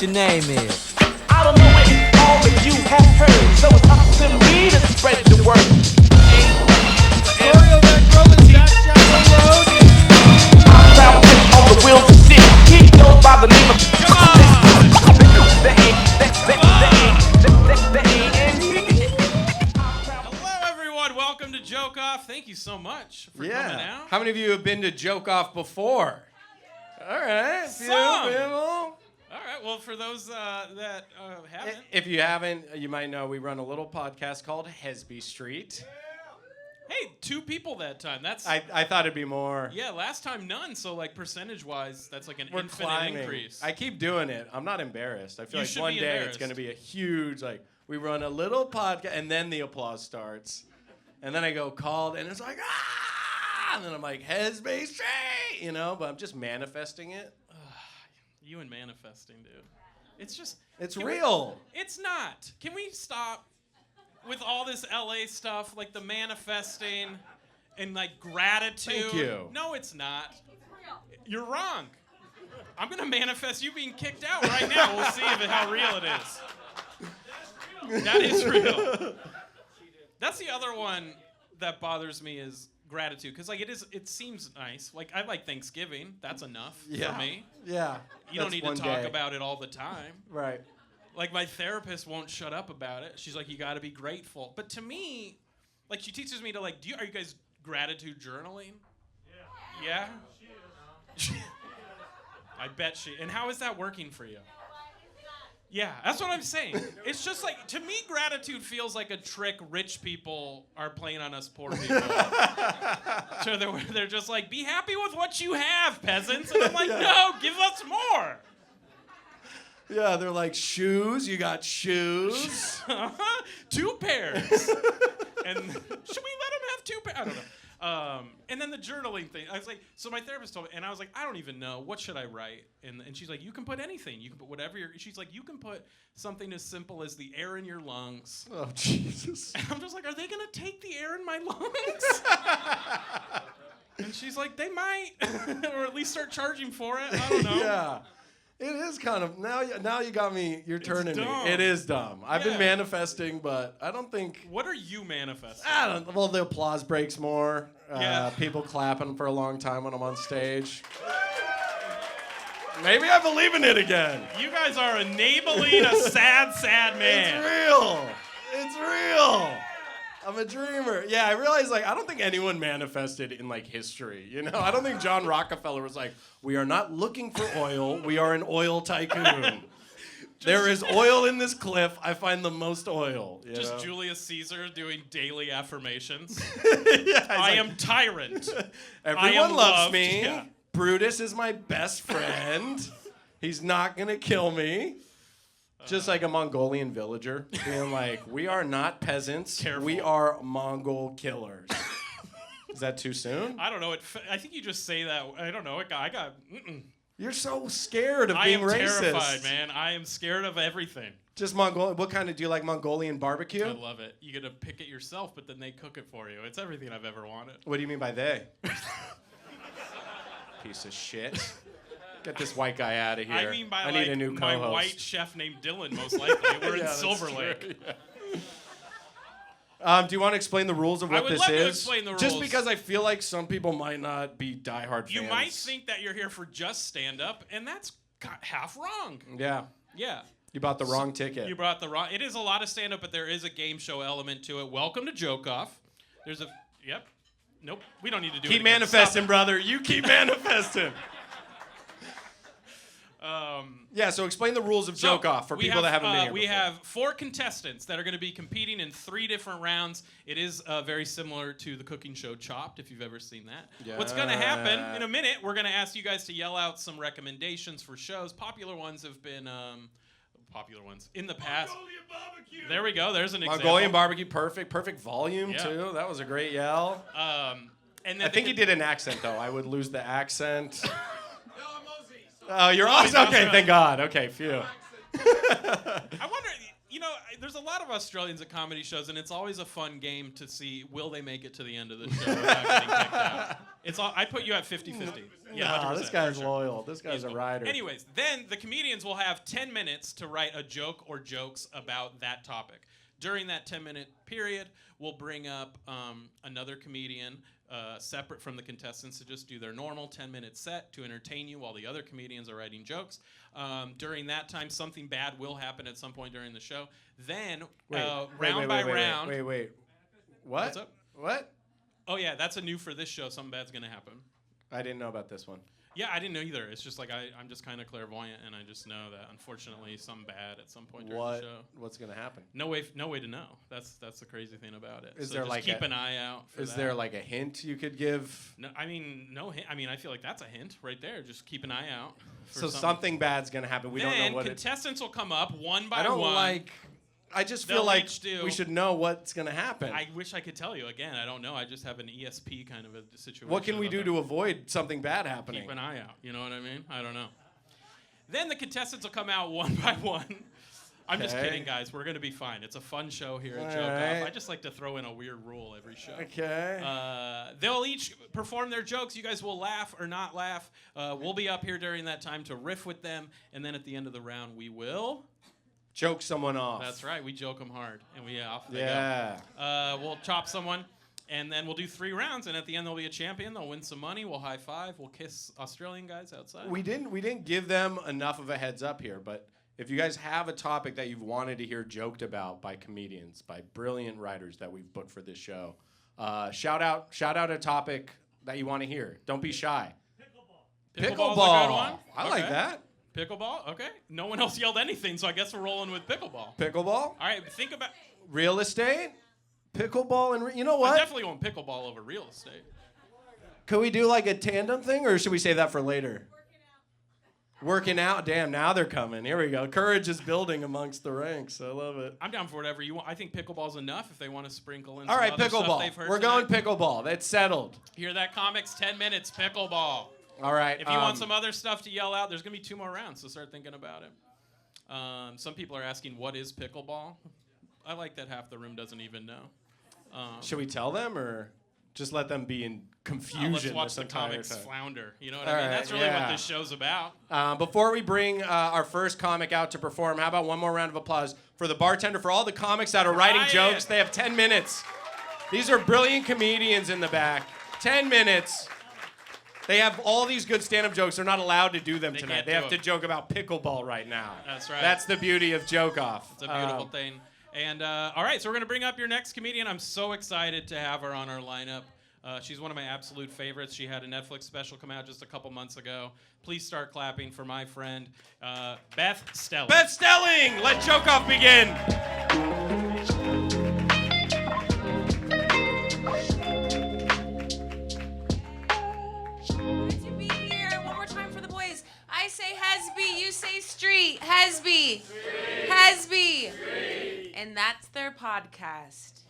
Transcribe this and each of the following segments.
your name is. I don't know if all of you have heard, so it's up to me to spread the word. Torio Van Grol and Zack Chapaloni. I'm found on the wheels of steel. He goes by the name of. Come on! Hello, everyone. Welcome to Joke Off. Thank you so much for coming out. How many of you have been to Joke Off before? All right. Some. All right. Well, for those that haven't. If you haven't, you might know we run a little podcast called Hesby Street. Hey, 2 people that time. That's. I thought it'd be more. Yeah, last time none. So like percentage-wise, that's like an We're infinite climbing. increase. I keep doing it. I'm not embarrassed. I feel You like should one be day embarrassed. it's going to be a huge, like, we run a little podcast, and then the applause starts. And then I go called, and it's like, ah! And then I'm like, Hesby Street! You know, but I'm just manifesting it. You and manifesting, dude. It's just. It's real. It's not. Can we stop with all this LA stuff, like the manifesting and like gratitude? Thank you. No, it's not. You're wrong. I'm gonna manifest you being kicked out right now. We'll see how real it is. That is real. That's the other one that bothers me is gratitude, because like it seems nice. Like I like Thanksgiving. That's enough for me. Yeah. You don't That's need to one talk day. about it all the time. Right. Like, my therapist won't shut up about it. She's like, you got to be grateful. But to me, like, she teaches me to, like, are you guys gratitude journaling? Yeah? She is. I bet she. And how is that working for you? Yeah, that's what I'm saying. It's just like, to me, gratitude feels like a trick rich people are playing on us poor people. So they're just like, be happy with what you have, peasants. And I'm like, no, give us more. Yeah, they're like, shoes? You got shoes? 2 pairs. And should we let him have 2 pairs? I don't know. And then the journaling thing. I was like, so my therapist told me, and I was like, I don't even know. What should I write? And she's like, you can put anything. You can put whatever she's like, you can put something as simple as the air in your lungs. Oh, Jesus. And I'm just like, are they going to take the air in my lungs? And she's like, they might. Or at least start charging for it. I don't know. Yeah. It is kind of, now you got me, you're turning me. dumb. It is dumb. I've been Yeah. manifesting, but I don't think, What are you manifesting? well, the applause breaks more. Yeah. People clapping for a long time when I'm on stage. Maybe I believe in it again. You guys are enabling a sad, sad man. It's real. It's real. I'm a dreamer. Yeah, I realize, like, I don't think anyone manifested in, like, history, you know? I don't think John Rockefeller was like, we are not looking for oil. We are an oil tycoon. There is oil in this cliff. I find the most oil. You Just know? Julius Caesar doing daily affirmations. Yeah, I like, am tyrant. everyone am loves loved. me. Yeah. Brutus is my best friend. He's not going to kill me. Just like a Mongolian villager being like, we are not peasants. Careful. We are Mongol killers. Is that too soon? I don't know. I think you just say that. I don't know. I got. You're so scared of I being am racist. terrified, man. I am scared of everything. Just Mongolian. What kind of, do you like Mongolian barbecue? I love it. You get to pick it yourself, but then they cook it for you. It's everything I've ever wanted. What do you mean by they? Piece of shit. Get this white guy out of here. I mean by I like need a new my co-host. white chef named Dylan, most likely. We're in Yeah, that's Silver true, Lake. yeah. Do you want to explain the rules of what I would this love to is? explain the Just rules. because I feel like some people might not be diehard fans. You might think that you're here for just stand-up, and that's half wrong. Yeah. Yeah. You bought the wrong ticket. You brought the wrong. It is a lot of stand-up, but there is a game show element to it. Welcome to Joke Off. There's a. Yep. Nope. We don't need to do it. Keep again. manifesting, Stop brother. You keep manifesting. it. Yeah, so explain the rules of Joke Off for people that haven't been here We before. have 4 contestants that are going to be competing in 3 different rounds. It is very similar to the cooking show Chopped, if you've ever seen that. Yeah. What's going to happen in a minute? We're going to ask you guys to yell out some recommendations for shows. Popular ones have been in the past. Mongolian barbecue. There we go. There's an example. Mongolian barbecue, perfect volume Yeah. too. That was a great yell. And then I think he did an accent though. I would lose the accent. No, I'm Aussie. Oh, you're he's awesome. Okay, Australian. thank God. Okay, phew. I wonder, there's a lot of Australians at comedy shows, and it's always a fun game to see will they make it to the end of the show without getting kicked out. I put you at 50-50. Yeah, No, 100%, this guy's for sure. loyal. This guy's a rider. Anyways, then the comedians will have 10 minutes to write a joke or jokes about that topic. During that 10-minute period, we'll bring up another comedian separate from the contestants to just do their normal 10-minute set to entertain you while the other comedians are writing jokes. During that time, something bad will happen at some point during the show. Then, round by round... Wait. What? What's up? What? Oh, yeah, that's a new for this show. Something bad's going to happen. I didn't know about this one. Yeah, I didn't know either. It's just like I'm just kind of clairvoyant, and I just know that unfortunately something bad at some point during the show. What's gonna happen? No way to know. That's the crazy thing about it. Is so there just like keep an eye out for Is that. there like a hint you could give? No, I mean no hint. I mean I feel like that's a hint right there. Just keep an eye out. For So something bad's gonna happen. We don't know what it. Contestants will come up one by I don't one. like. I just feel They'll like each do- we should know what's gonna happen. I wish I could tell you. Again, I don't know. I just have an ESP kind of a situation. What can we about do that. to avoid something bad happening? Keep an eye out. You know what I mean? I don't know. Then the contestants will come out one by one. I'm just Okay. kidding, guys. We're going to be fine. It's a fun show here at All Joke Off. right. I just like to throw in a weird rule every show. Okay. They'll each perform their jokes. You guys will laugh or not laugh. We'll be up here during that time to riff with them. And then at the end of the round, we will... Choke someone off. That's right. We joke them hard. And off they Yeah. go. We'll chop someone. And then we'll do 3 rounds. And at the end, there'll be a champion. They'll win some money. We'll high five. We'll kiss Australian guys outside. We didn't give them enough of a heads up here, but if you guys have a topic that you've wanted to hear joked about by comedians, by brilliant writers that we've booked for this show, shout out a topic that you want to hear. Don't be shy. Pickleball's a good one. I like Okay. that. Pickleball? Okay. No one else yelled anything, so I guess we're rolling with pickleball. Pickleball? All right, think about... Real estate? Pickleball and you know I'm what? definitely going pickleball over real estate. Could we do like a tandem thing, or should we save that for later? Working out. Damn, now they're coming. Here we go. Courage is building amongst the ranks. I love it. I'm down for whatever you want. I think pickleball's enough if they want to sprinkle in All some right, other stuff they've pickleball. heard We're tonight. going pickleball. That's settled. Hear that, comics? 10 minutes, pickleball. All right. If you want some other stuff to yell out, there's going to be 2 more rounds, so start thinking about it. Some people are asking, what is pickleball? I like that half the room doesn't even know. Should we tell them, or just let them be in confusion? Let's watch this the entire comics time? flounder. You know what All I mean? right, That's really yeah. what this show's about. Before we bring our first comic out to perform, how about one more round of applause for the bartender, for all the comics that are writing Ryan. jokes. They have 10 minutes. These are brilliant comedians in the back. 10 minutes. They have all these good stand-up jokes. They're not allowed to do them They tonight. can't They do have to them. joke about pickleball right now. That's right. That's the beauty of Joke Off. It's a beautiful thing. And all right, so we're going to bring up your next comedian. I'm so excited to have her on our lineup. She's one of my absolute favorites. She had a Netflix special come out just a couple months ago. Please start clapping for my friend, Beth Stelling. Beth Stelling! Let Joke Off begin. Good to be here. One more time for the boys. I say Hesby, you say street. Hesby. Hesby. And that's their podcast.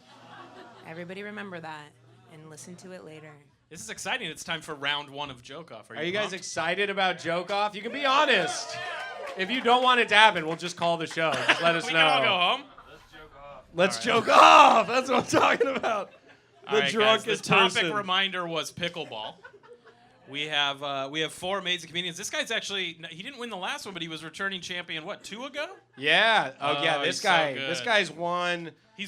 Everybody remember that and listen to it later. This is exciting. It's time for round 1 of Joke Off. Are you guys pumped? excited about Joke Off? You can be honest. If you don't want it to happen, we'll just call the show. Just let us We know. can all go home. Let's joke off. That's what I'm talking about. All right, guys, drunkest the topic person. reminder was pickleball. We have 4 amazing comedians. This guy's actually, he didn't win the last one, but he was returning champion, 2 ago? Yeah. Oh, yeah. Oh, This he's so guy. good. This guy's won. He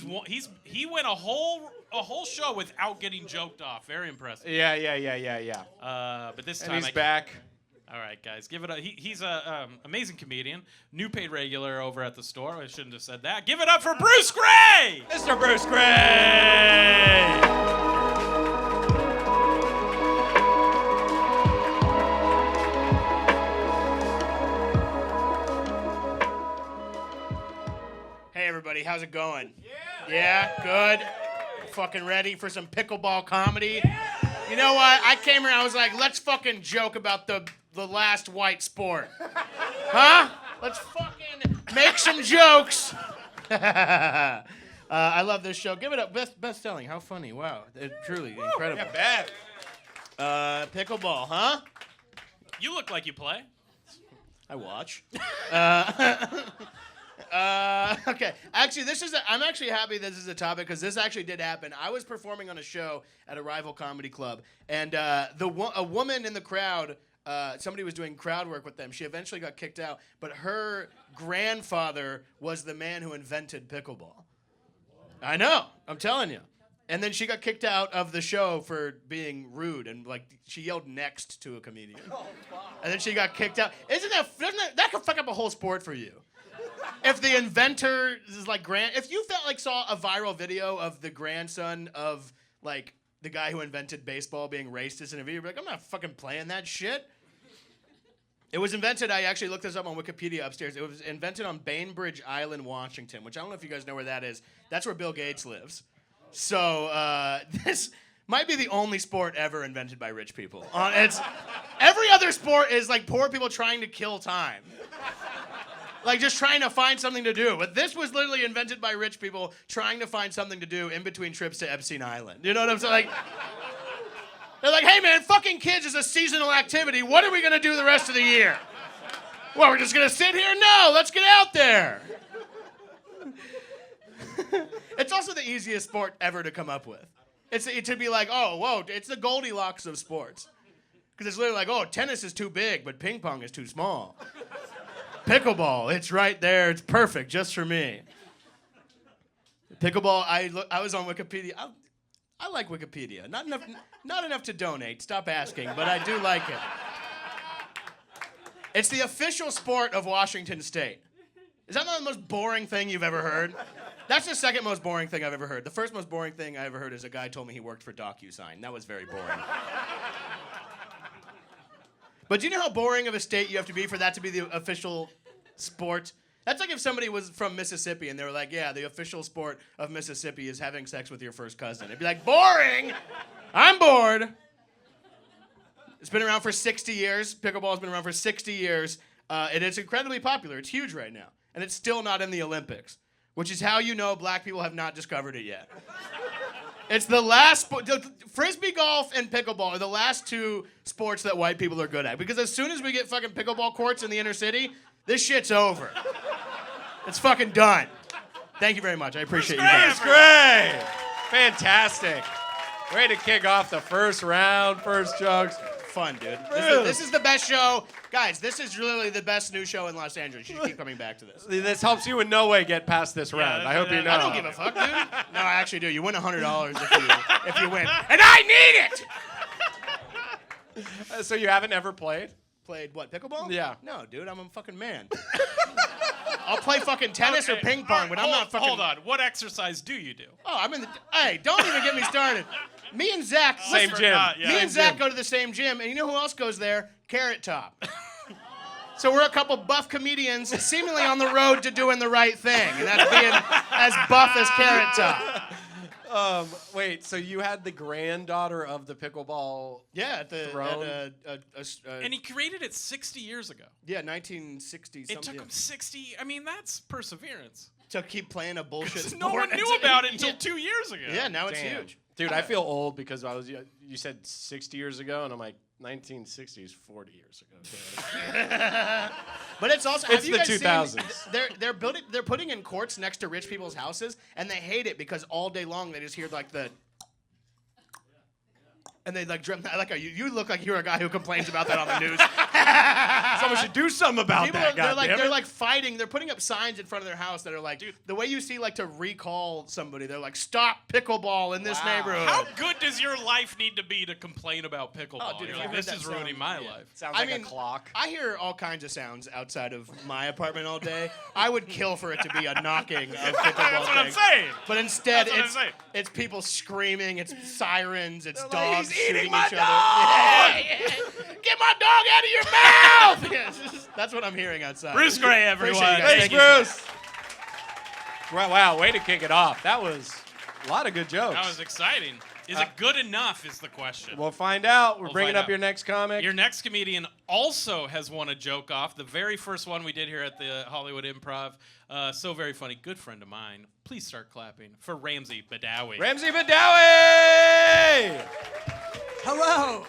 went a whole show without getting joked off. Very impressive. Yeah. But this And time he's back. All right, guys, give it up. He's a amazing comedian, new paid regular over at the store. I shouldn't have said that. Give it up for Bruce Gray. Mr. Bruce Gray. Hey everybody, how's it going? Yeah, good. Fucking ready for some pickleball comedy? You know what? I came here, I was like, let's fucking joke about the last white sport. Huh? Let's fucking make some jokes. I love this show. Give it up. Best selling. How funny. Wow. Truly incredible. Yeah, bad. Pickleball, huh? You look like you play. I watch. Okay. Actually, I'm actually happy this is a topic because this actually did happen. I was performing on a show at a rival comedy club, and a woman in the crowd, somebody was doing crowd work with them. She eventually got kicked out, but her grandfather was the man who invented pickleball. I know. I'm telling you. And then she got kicked out of the show for being rude and like she yelled next to a comedian. And then she got kicked out. Doesn't that could fuck up a whole sport for you? If the inventor is like if you saw a viral video of the grandson of like the guy who invented baseball being racist in a video, you'd be like, I'm not fucking playing that shit. It was invented, I actually looked this up on Wikipedia upstairs. It was invented on Bainbridge Island, Washington, which I don't know if you guys know where that is. That's where Bill Gates lives. So this might be the only sport ever invented by rich people. Every other sport is like poor people trying to kill time. Like just trying to find something to do. But this was literally invented by rich people trying to find something to do in between trips to Epstein Island. You know what I'm saying? Like, they're like, hey man, fucking kids is a seasonal activity. What are we gonna do the rest of the year? Well, we're just gonna sit here? No, let's get out there. It's also the easiest sport ever to come up with. It's to be like, oh, whoa, it's the Goldilocks of sports. Because it's literally like, oh, tennis is too big, but ping pong is too small. Pickleball, it's right there. It's perfect just for me. Pickleball, I was on Wikipedia. I like Wikipedia. Not enough to donate. Stop asking, but I do like it. It's the official sport of Washington State. Is that not the most boring thing you've ever heard? That's the second most boring thing I've ever heard. The first most boring thing I ever heard is a guy told me he worked for DocuSign. That was very boring. But do you know how boring of a state you have to be for that to be the official sport? That's like if somebody was from Mississippi and they were like, yeah, the official sport of Mississippi is having sex with your first cousin. It'd be like, boring! I'm bored! It's been around for 60 years. Pickleball's been around for 60 years. And it's incredibly popular. It's huge right now. And it's still not in the Olympics, which is how you know black people have not discovered it yet. It's the last sport. Frisbee golf and pickleball are the last two sports that white people are good at. Because as soon as we get fucking pickleball courts in the inner city, this shit's over. It's fucking done. Thank you very much. I appreciate you guys. That's great. Fantastic. Way to kick off the first round, first jokes. Fun, dude. This is the best show. Guys, this is really the best new show in Los Angeles. You should keep coming back to this. This helps you in no way get past this round. I hope you know. I don't give a fuck, dude. No, I actually do. You win $100 if you win. And I need it! So you haven't ever played? Played what, pickleball? Yeah. No, dude, I'm a fucking man. I'll play fucking tennis or ping pong, but I'm not fucking... Hold on. What exercise do you do? Oh, I'm in the... Hey, don't even get me started. Me and Zach... Same gym. Me and Zach go to the same gym, and you know who else goes there? Carrot Top. So we're a couple buff comedians seemingly on the road to doing the right thing, and that's being as buff as Carrot Top. Wait, so you had the granddaughter of the pickleball at the throne? And he created it 60 years ago. Yeah, 1960 something. It took him 60. I mean, that's perseverance. To keep playing a bullshit sport. No one knew about it until 2 years ago. Yeah, now it's huge. Dude, I feel old because you said 60 years ago, and I'm like, 1960 is 40 years ago. But it's also... It's have you the guys 2000s. Seen, they're putting in courts next to rich people's houses, and they hate it because all day long they just hear like the... And they like you look like you're a guy who complains about that on the news. Someone should do something about that. They're like fighting. They're putting up signs in front of their house that are like, dude, the way you see like to recall somebody. They're like, stop pickleball in this neighborhood. How good does your life need to be to complain about pickleball? Oh, dude, You're like, this is ruining my life. Sounds like a clock. I hear all kinds of sounds outside of my apartment all day. I would kill for it to be a knocking of pickleball. That's what I'm saying. But instead, That's what I'm saying. it's people screaming, it's sirens, it's Like, dogs "He's eating shooting my each dog!" other. Get my dog out of your mouth! Yes, that's what I'm hearing outside. Bruce Gray, everyone. Appreciate you guys. Thanks, Thank you. Bruce. Wow, way to kick it off. That was a lot of good jokes. That was exciting. Is it good enough is the question. We'll find out. We're We'll bringing find up out. your next comic. Your next comedian also has won a joke off. The very first one we did here at the Hollywood Improv. So very funny. Good friend of mine. Please start clapping for Ramsey Badawi. Ramsey Badawi! Hello.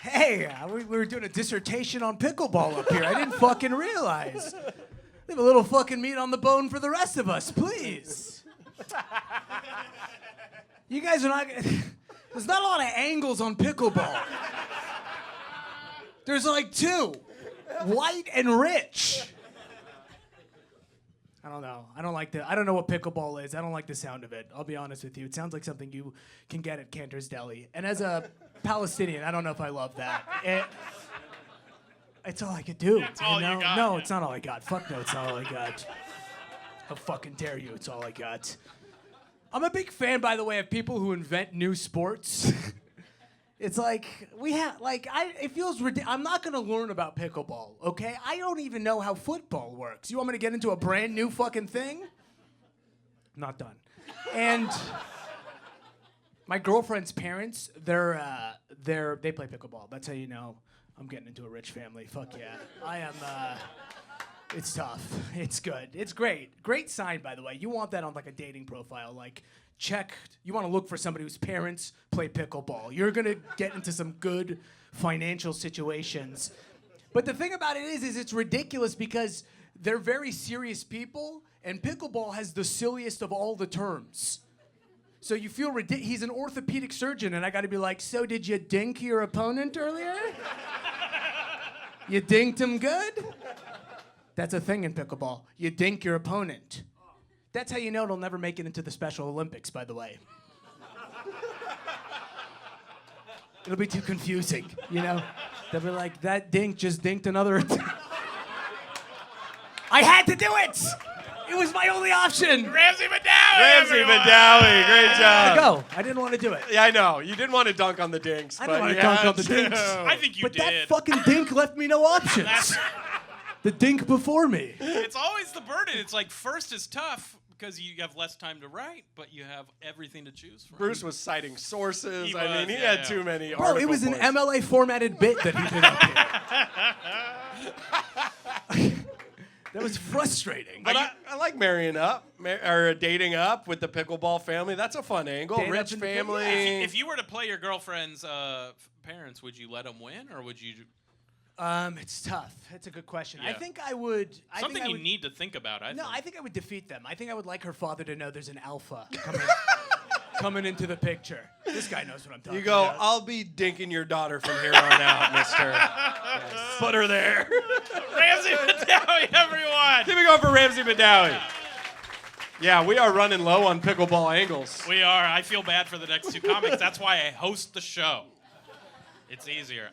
Hey, we were doing a dissertation on pickleball up here. I didn't fucking realize. Leave a little fucking meat on the bone for the rest of us, please. You guys are not. There's not a lot of angles on pickleball. There's like 2, white and rich. I don't know. I don't know what pickleball is. I don't like the sound of it. I'll be honest with you. It sounds like something you can get at Cantor's Deli. And as a Palestinian, I don't know if I love that. It's all I could do. That's all you got. No, it's not all I got. Fuck no, it's not all I got. How fucking dare you? It's all I got. I'm a big fan, by the way, of people who invent new sports. It's like it feels ridiculous. I'm not gonna learn about pickleball, okay? I don't even know how football works. You want me to get into a brand new fucking thing? Not done. And my girlfriend's parents, they play pickleball. That's how you know I'm getting into a rich family. Fuck yeah. I am. It's tough. It's good. It's great. Great sign, by the way. You want that on like a dating profile, like. Check. You want to look for somebody whose parents play pickleball. You're going to get into some good financial situations. But the thing about it is it's ridiculous because they're very serious people, and pickleball has the silliest of all the terms. So you feel ridiculous. He's an orthopedic surgeon, and I got to be like, so did you dink your opponent earlier? You dinked him good? That's a thing in pickleball. You dink your opponent. That's how you know it'll never make it into the Special Olympics, by the way. It'll be too confusing, you know? They'll be like, that dink just dinked another. I had to do it! It was my only option! Ramsey Badawi! Ramsey Badawi, great job. Go. I didn't want to do it. Yeah, I know. You didn't want to dunk on the dinks. I didn't want to dunk on the dinks. I think you But did. that fucking dink left me no options. The dink before me. It's always the burden. It's like first is tough because you have less time to write, but you have everything to choose from. Bruce was citing sources. He I mean, was, he yeah, had too many Bro, article it was an points. MLA formatted bit that he did up here. That was frustrating. But I like marrying up, or dating up with the pickleball family. That's a fun angle. Date up Rich in the- family. If you were to play your girlfriend's parents, would you let them win, or would you? It's tough. It's a good question. Yeah. I think I would. Something you need to think about. I think I would defeat them. I think I would like her father to know there's an alpha coming into the picture. This guy knows what I'm talking You go, about. I'll be dinking your daughter from here on out, mister. Yes. Put her there. Ramsey Badawi, everyone. Keep it going for Ramsey Badawi. Yeah, we are running low on pickleball angles. We are. I feel bad for the next 2 comics. That's why I host the show. It's easier.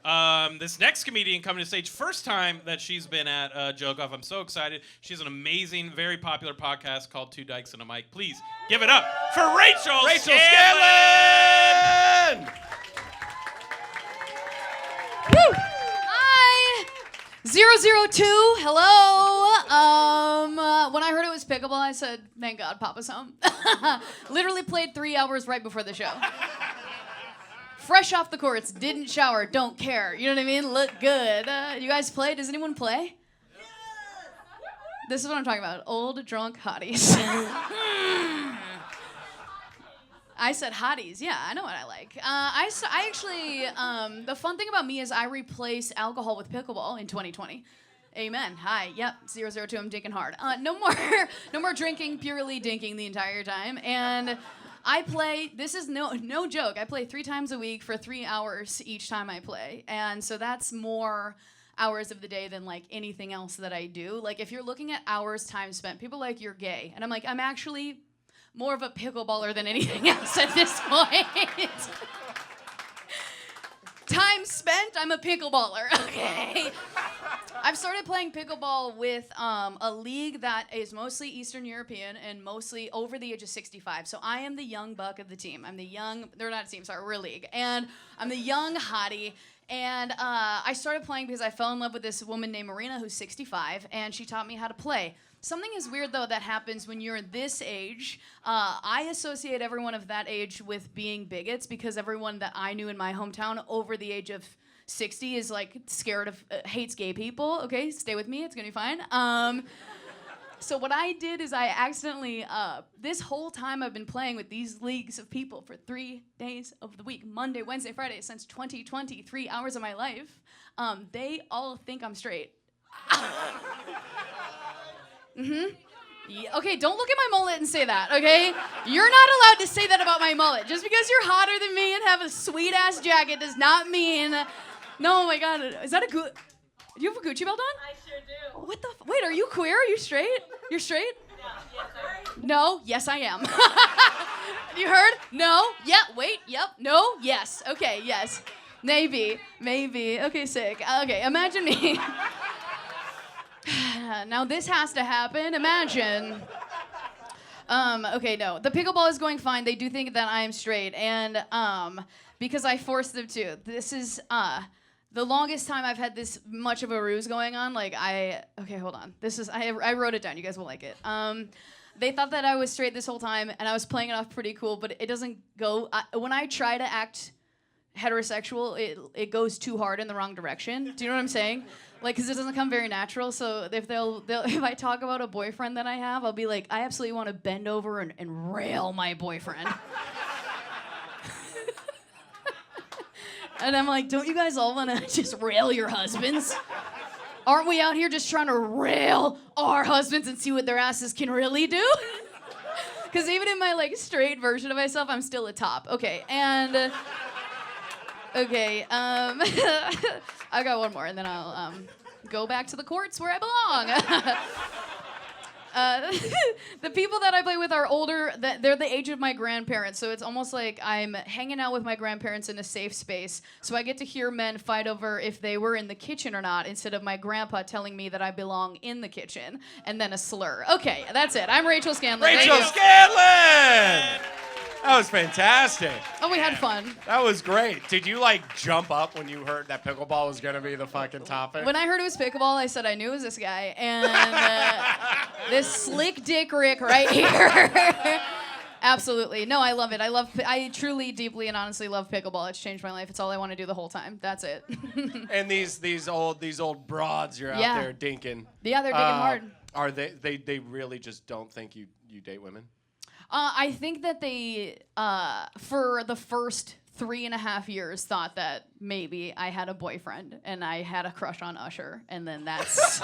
This next comedian coming to stage, first time that she's been at Joke Off. I'm so excited. She has an amazing, very popular podcast called Two Dykes and a Mic. Please give it up for Rachel Scanlon! Woo! Hi! 002, hello. When I heard it was pickleball, I said, thank God Papa's home. Literally played 3 hours right before the show. Fresh off the courts, didn't shower, don't care. You know what I mean? Look good. You guys play? Does anyone play? This is what I'm talking about. Old, drunk hotties. I said hotties. Yeah, I know what I like. I actually, the fun thing about me is I replace alcohol with pickleball in 2020. Amen. Hi. Yep. 002. I'm dinking hard. No more drinking, purely dinking the entire time. And I play, this is no joke, I play 3 times a week for 3 hours each time I play. And so that's more hours of the day than like anything else that I do. Like if you're looking at hours time spent, people are like, you're gay. And I'm like, I'm actually more of a pickleballer than anything else at this point. Time spent, I'm a pickleballer, okay? I've started playing pickleball with a league that is mostly Eastern European and mostly over the age of 65. So I am the young buck of the team. I'm the young, they're not a team, sorry, we're a league. And I'm the young hottie. And I started playing because I fell in love with this woman named Marina who's 65, and she taught me how to play. Something is weird, though, that happens when you're this age. I associate everyone of that age with being bigots because everyone that I knew in my hometown over the age of 60 is, like, scared of, hates gay people. Okay, stay with me. It's going to be fine. So what I did is I accidentally, this whole time I've been playing with these leagues of people for 3 days of the week, Monday, Wednesday, Friday, since 2020, 3 hours of my life, they all think I'm straight. Okay, don't look at my mullet and say that, okay? You're not allowed to say that about my mullet. Just because you're hotter than me and have a sweet-ass jacket does not mean... No, oh my God. Is that a good... Do you have a Gucci belt on? I sure do. What the... Wait, are you queer? Are you straight? You're straight? No? Yes, I am. You heard? No? Yeah, wait, yep, no, yes. Okay, yes. Maybe. Okay, sick. Okay, imagine me. Now this has to happen. Imagine. Okay, no. The pickleball is going fine. They do think that I am straight, and because I forced them to. This is the longest time I've had this much of a ruse going on. Okay, hold on. I wrote it down. You guys will like it. They thought that I was straight this whole time, and I was playing it off pretty cool, but it doesn't go. When I try to act heterosexual, it goes too hard in the wrong direction. Do you know what I'm saying? Because it doesn't come very natural. So if I talk about a boyfriend that I have, I'll be like, I absolutely want to bend over and rail my boyfriend. And I'm like, don't you guys all want to just rail your husbands? Aren't we out here just trying to rail our husbands and see what their asses can really do? Because even in my straight version of myself, I'm still a top. Okay, and I got one more, and then I'll go back to the courts where I belong. The people that I play with are older. They're the age of my grandparents, so it's almost like I'm hanging out with my grandparents in a safe space. So I get to hear men fight over if they were in the kitchen or not, instead of my grandpa telling me that I belong in the kitchen, and then a slur. Okay, that's it. I'm Rachel Scanlon. Rachel Scanlon! That was fantastic. Oh, we had fun. That was great. Did you jump up when you heard that pickleball was gonna be the fucking topic? When I heard it was pickleball, I said I knew it was this guy, and this slick dick Rick right here. Absolutely. No, I love it. I truly, deeply, and honestly love pickleball. It's changed my life. It's all I want to do the whole time. That's it. And these old broads you're out there dinking. Yeah, they're digging hard. Are they really just don't think you date women? I think that they, for the first 3.5 years, thought that maybe I had a boyfriend and I had a crush on Usher, and then that's.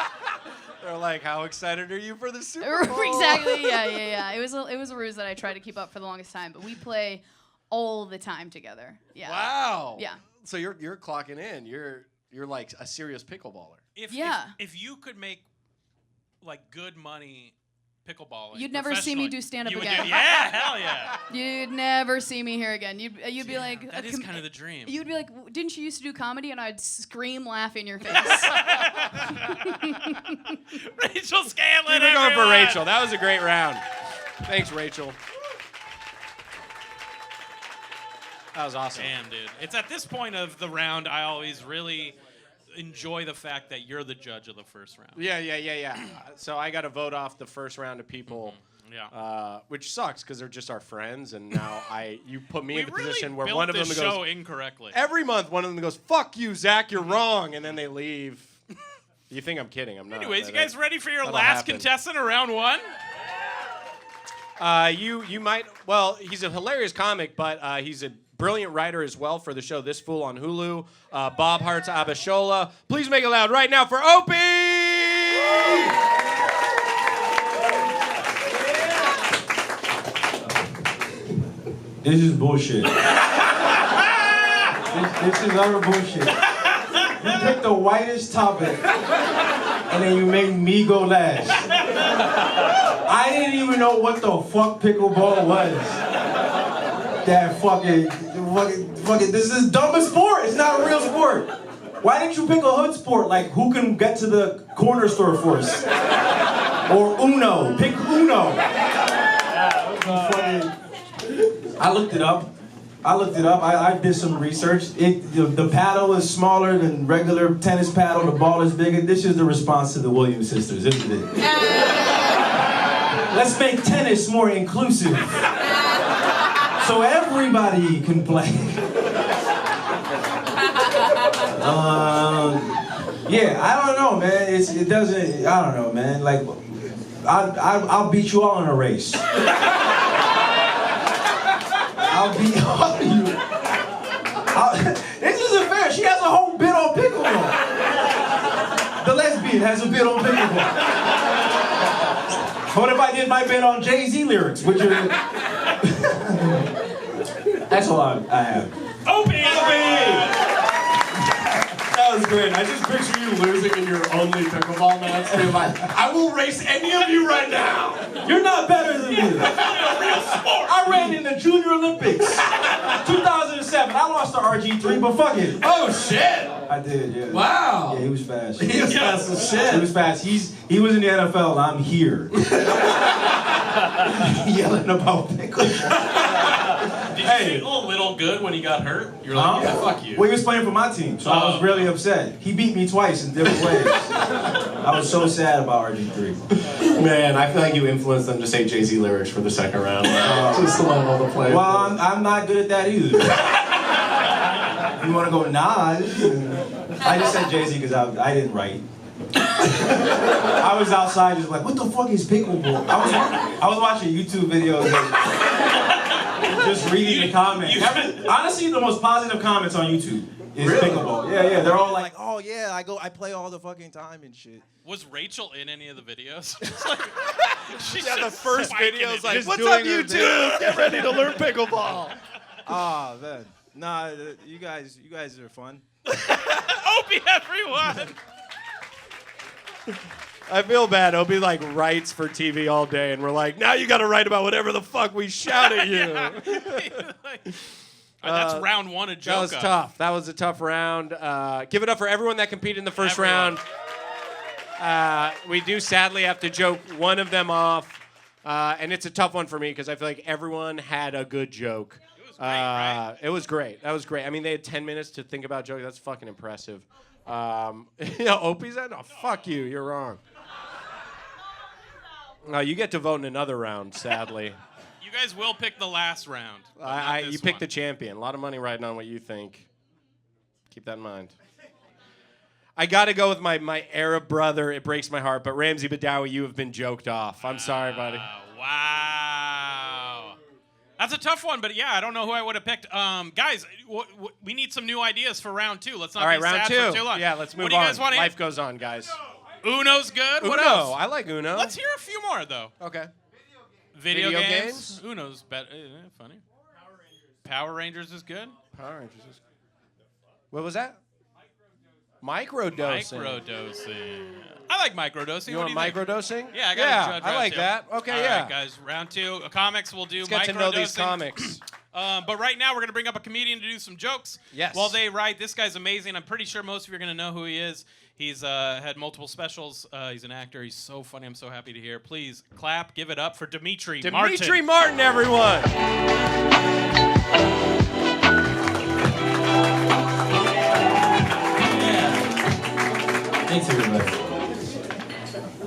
They're like, how excited are you for the Super Bowl? Exactly. Yeah. It was a ruse that I tried to keep up for the longest time, but we play all the time together. Yeah. Wow. Yeah. So you're clocking in. You're like a serious pickleballer. If you could make good money pickleballing, you'd never see me do stand-up again. Yeah, hell yeah. You'd never see me here again. You'd be like... That is kind of the dream. You'd be like, didn't you used to do comedy? And I'd scream, laugh in your face. Rachel Scanlon, We're going for Rachel. That was a great round. Thanks, Rachel. That was awesome. Damn, dude. It's at this point of the round I always really enjoy the fact that you're the judge of the first round. Yeah. So I got to vote off the first round of people. Yeah. Which sucks because they're just our friends, and now you put me in the really position where built one of them this goes show incorrectly. every month. One of them goes, "Fuck you, Zach, you're wrong," and then they leave. You think I'm kidding? I'm not. Anyways, you guys ready for your last contestant of round one? You might. Well, he's a hilarious comic, but he's a brilliant writer as well for the show This Fool on Hulu. Bob Hart's Abishola. Please make it loud right now for Opey! This is bullshit. this is utter bullshit. You picked the whitest topic, and then you made me go last. I didn't even know what the fuck pickleball was. That fucking, this is dumbest sport. It's not a real sport. Why didn't you pick a hood sport? Like, who can get to the corner store first? Or Uno. Pick Uno. I looked it up. I did some research. The paddle is smaller than regular tennis paddle. The ball is bigger. This is the response to the Williams sisters, isn't it? Let's make tennis more inclusive, so everybody can play. Yeah, I don't know, man. It doesn't. I don't know, man. Like, I'll beat you all in a race. I'll beat all of you. This isn't fair. She has a whole bit on pickleball. The lesbian has a bit on pickleball. What if I did my bit on Jay-Z lyrics? Which are... That's all I have. Opey! That was great. I just picture you losing in your only pickleball match. And you're like, I will race any of you right now. You're not better than me. I ran in the Junior Olympics. 2007. I lost to RG3, but fuck it. Oh, shit. I did, yeah. Wow. Yeah, he was fast. He was fast as shit. He was fast. He was in the NFL, and I'm here. Yelling about pickleball. Did you feel a little good when he got hurt? You're like, yeah, fuck you. Well, he was playing for my team, so I was really upset. He beat me twice in different ways. I was so sad about RG3. Man, I feel like you influenced them to say Jay-Z lyrics for the second round. Just to level the play. Well, I'm not good at that either. You want to go Nas? I just said Jay-Z because I didn't write. I was outside just like, what the fuck is pickleball? I was watching YouTube videos and just reading the comments. Honestly, the most positive comments on YouTube is pickleball. Yeah, they're all like, oh yeah, I play all the fucking time and shit. Was Rachel in any of the videos? She's Yeah, the just first swiping video is it. like, Just what's doing up, her YouTube? Get ready to learn pickleball. Ah, man. Nah, you guys are fun. Opey, everyone! I feel bad. Opie like writes for TV all day, and we're like, now you got to write about whatever the fuck we shout at you. That's round one of Joke That was Up. tough. That was a tough round. Give it up for everyone that competed in the first round. We do sadly have to joke one of them off, and it's a tough one for me because I feel like everyone had a good joke. It was great, right? It was great. That was great. I mean, they had 10 minutes to think about jokes. That's fucking impressive. Opie's that? No, fuck you. You're wrong. No, you get to vote in another round, sadly. You guys will pick the last round. You pick the champion. A lot of money riding on what you think. Keep that in mind. I got to go with my Arab brother. It breaks my heart. But Ramsey Badawi, you have been joked off. I'm sorry, buddy. Wow. That's a tough one, but yeah, I don't know who I would have picked. Guys, we need some new ideas for round two. Let's not All right, be round sad two. for too long. Yeah, let's move What do you on. guys want to Life goes on, guys. Uno's good. What Uno. else? I like Uno. Let's hear a few more, though. Okay. Video Video games. Uno's better. Funny. Power Rangers is good. Power Rangers is... What was that? Microdosing. Microdosing. I like microdosing. You What want do you think? microdosing? Yeah, I got to judge I round like two. that. Okay, All yeah. right, guys, round two. Comics will do Let's microdosing. get to know these comics. But right now, we're going to bring up a comedian to do some jokes. Yes. While they write, this guy's amazing. I'm pretty sure most of you are going to know who he is. He's had multiple specials. He's an actor. He's so funny. I'm so happy to hear. Please clap. Give it up for Dimitri Martin. Dimitri Martin, everyone. Thanks, everybody.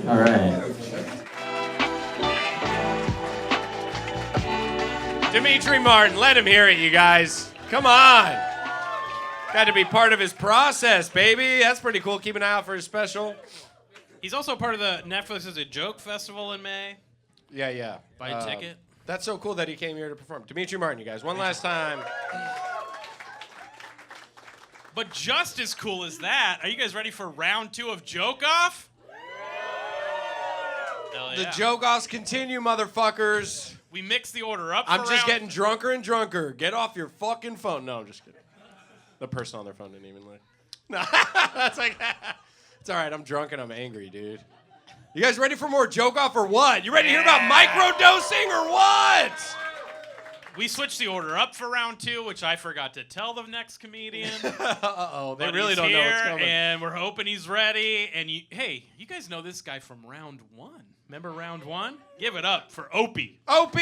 All right. Dimitri Martin, let him hear it, you guys. Come on. Got to be part of his process, baby. That's pretty cool. Keep an eye out for his special. He's also part of the Netflix is a Joke Festival in May. Yeah. Buy a ticket. That's so cool that he came here to perform. Dimitri Martin, you guys. One last time. But just as cool as that, are you guys ready for round two of Joke Off? Hell The yeah. joke-offs continue, motherfuckers. We mixed the order up. I'm for just round- getting drunker and drunker. Get off your fucking phone. No, I'm just kidding. The person on their phone didn't even look. No, that's like, it's all right. I'm drunk and I'm angry, dude. You guys ready for more joke off or what? You ready to hear about microdosing or what? We switched the order up for round two, which I forgot to tell the next comedian. Uh-oh, they But really he's don't know what's here, coming. And we're hoping he's ready. And hey, you guys know this guy from round one. Remember round one? Give it up for Opey. Opie!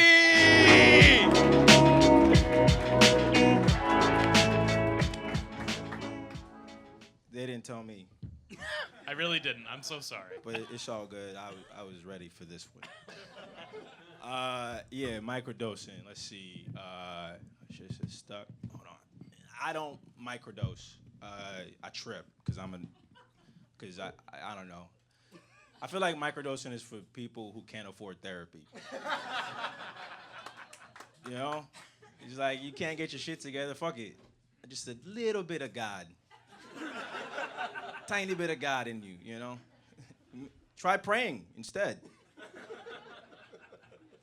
They didn't tell me, I really didn't. I'm so sorry. but it's all good. I was ready for this one. Yeah, microdosing. Let's see. Shit is stuck. Hold on. I don't microdose. I trip because I don't know. I feel like microdosing is for people who can't afford therapy. You know? It's like you can't get your shit together. Fuck it. Just a little bit of God. Tiny bit of God in you, you know? Try praying instead.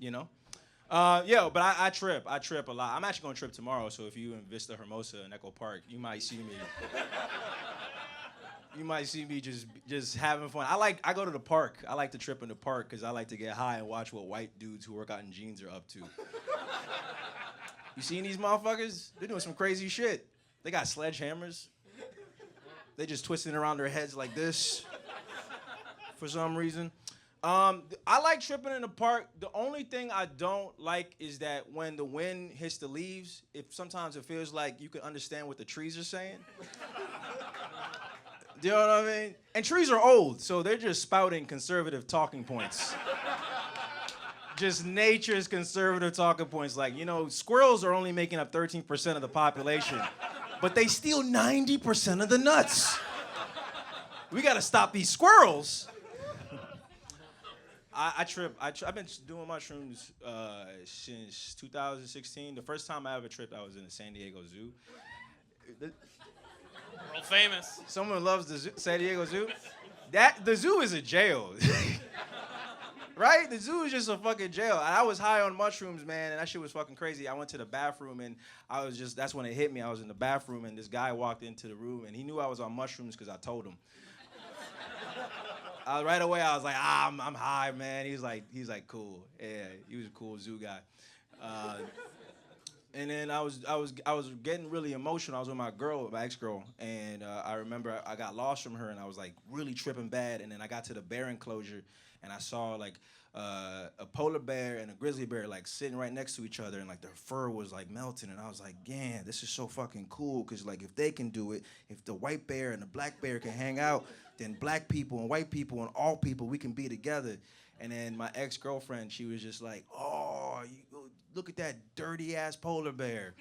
you know. But I trip a lot. I'm actually gonna trip tomorrow, so if you in Vista Hermosa in Echo Park, you might see me. You might see me just having fun. I go to the park. I like to trip in the park because I like to get high and watch what white dudes who work out in jeans are up to. You seen these motherfuckers? They're doing some crazy shit. They got sledgehammers. They just twisting around their heads like this for some reason. I like tripping in the park. The only thing I don't like is that when the wind hits the leaves, sometimes it feels like you can understand what the trees are saying. Do you know what I mean? And trees are old, so they're just spouting conservative talking points. Just nature's conservative talking points. Like, squirrels are only making up 13% of the population, but they steal 90% of the nuts. We gotta stop these squirrels. I trip. I've been doing mushrooms since 2016. The first time I ever tripped, I was in the San Diego Zoo. World famous. Someone loves the zoo, San Diego Zoo. The zoo is a jail. Right? The zoo is just a fucking jail. I was high on mushrooms, man, and that shit was fucking crazy. I went to the bathroom, and that's when it hit me. I was in the bathroom, and this guy walked into the room, and he knew I was on mushrooms because I told him. Right away, I was like, I'm high, man. He's like, cool. Yeah, he was a cool zoo guy. And then I was getting really emotional. I was with my ex-girl, and I remember I got lost from her, and I was like really tripping bad. And then I got to the bear enclosure, and I saw like a polar bear and a grizzly bear like sitting right next to each other, and like their fur was like melting. And I was like, yeah, this is so fucking cool, because like if they can do it, if the white bear and the black bear can hang out, then black people and white people and all people, we can be together. And then my ex-girlfriend, she was just like, oh, look at that dirty-ass polar bear.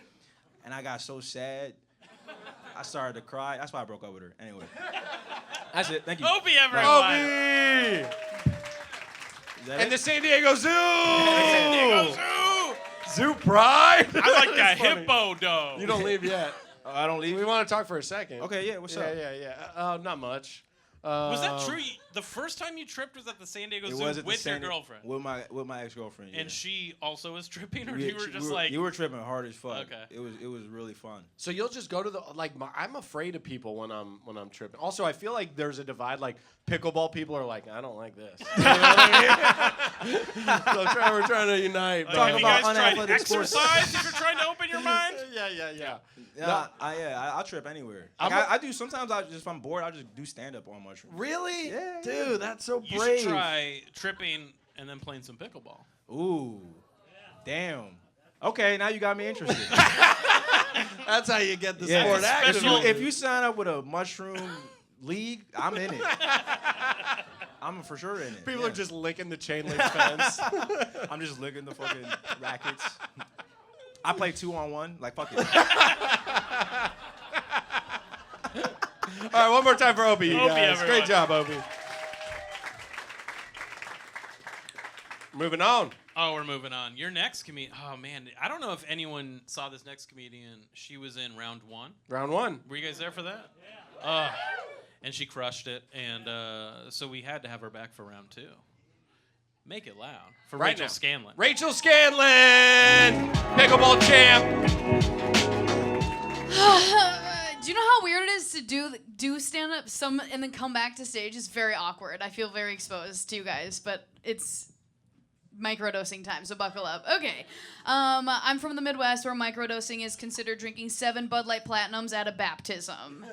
And I got so sad. I started to cry. That's why I broke up with her. Anyway. That's it. Thank you. Opey, everyone. Opey! And the San Diego Zoo! San Diego Zoo! Zoo Pride! I like that hippo, though. You don't leave yet. I don't leave? We want to talk for a second. Okay, yeah, what's up? Yeah. Not much. Was that true? The first time you tripped was at the San Diego Zoo with your girlfriend? With my ex-girlfriend, yeah. And she also was tripping, or you were just like... You were tripping hard as fuck. Okay. It was really fun. So you'll just go to the... I'm afraid of people when I'm tripping. Also, I feel like there's a divide. Like, pickleball people are like, I don't like this. You know what I mean? So we're trying to unite. Like, have you guys tried exercise if you're trying to open your mind? Yeah. I'll trip anywhere. I do. Sometimes if I'm bored, I'll just do stand-up on mushrooms. Really? Yeah. Dude, that's so You brave. should try tripping and then playing some pickleball. Ooh. Damn. Okay, now you got me interested. That's how you get the sport active. If you sign up with a mushroom league, I'm in it. I'm for sure in it. People are just licking the chain link fence. I'm just licking the fucking rackets. I play 2-on-1. Like, fuck it. All right, one more time for Opey, you Opey, guys. everyone. Great job, Opey. Moving on. Oh, we're moving on. Your next comedian. Oh, man. I don't know if anyone saw this next comedian. She was in round one. Round one. Were you guys there for that? Yeah. And she crushed it. And so we had to have her back for round two. Make it loud. For Right Rachel now. Scanlon. Rachel Scanlon, pickleball champ. Do you know how weird it is to do stand up and then come back to stage? It's very awkward. I feel very exposed to you guys, but it's microdosing time, so buckle up. Okay. I'm from the Midwest, where microdosing is considered drinking 7 Bud Light Platinums at a baptism.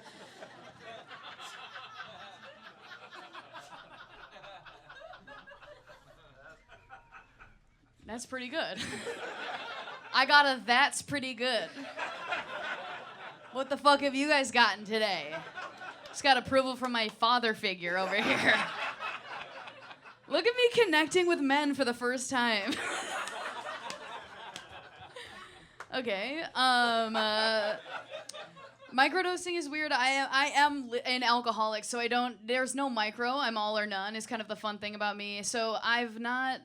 That's pretty good. I got a that's pretty good. What the fuck have you guys gotten today? Just got approval from my father figure over here. Look at me connecting with men for the first time. Okay. Microdosing is weird. I am an alcoholic, so there's no micro. I'm all or none is kind of the fun thing about me. So I've not,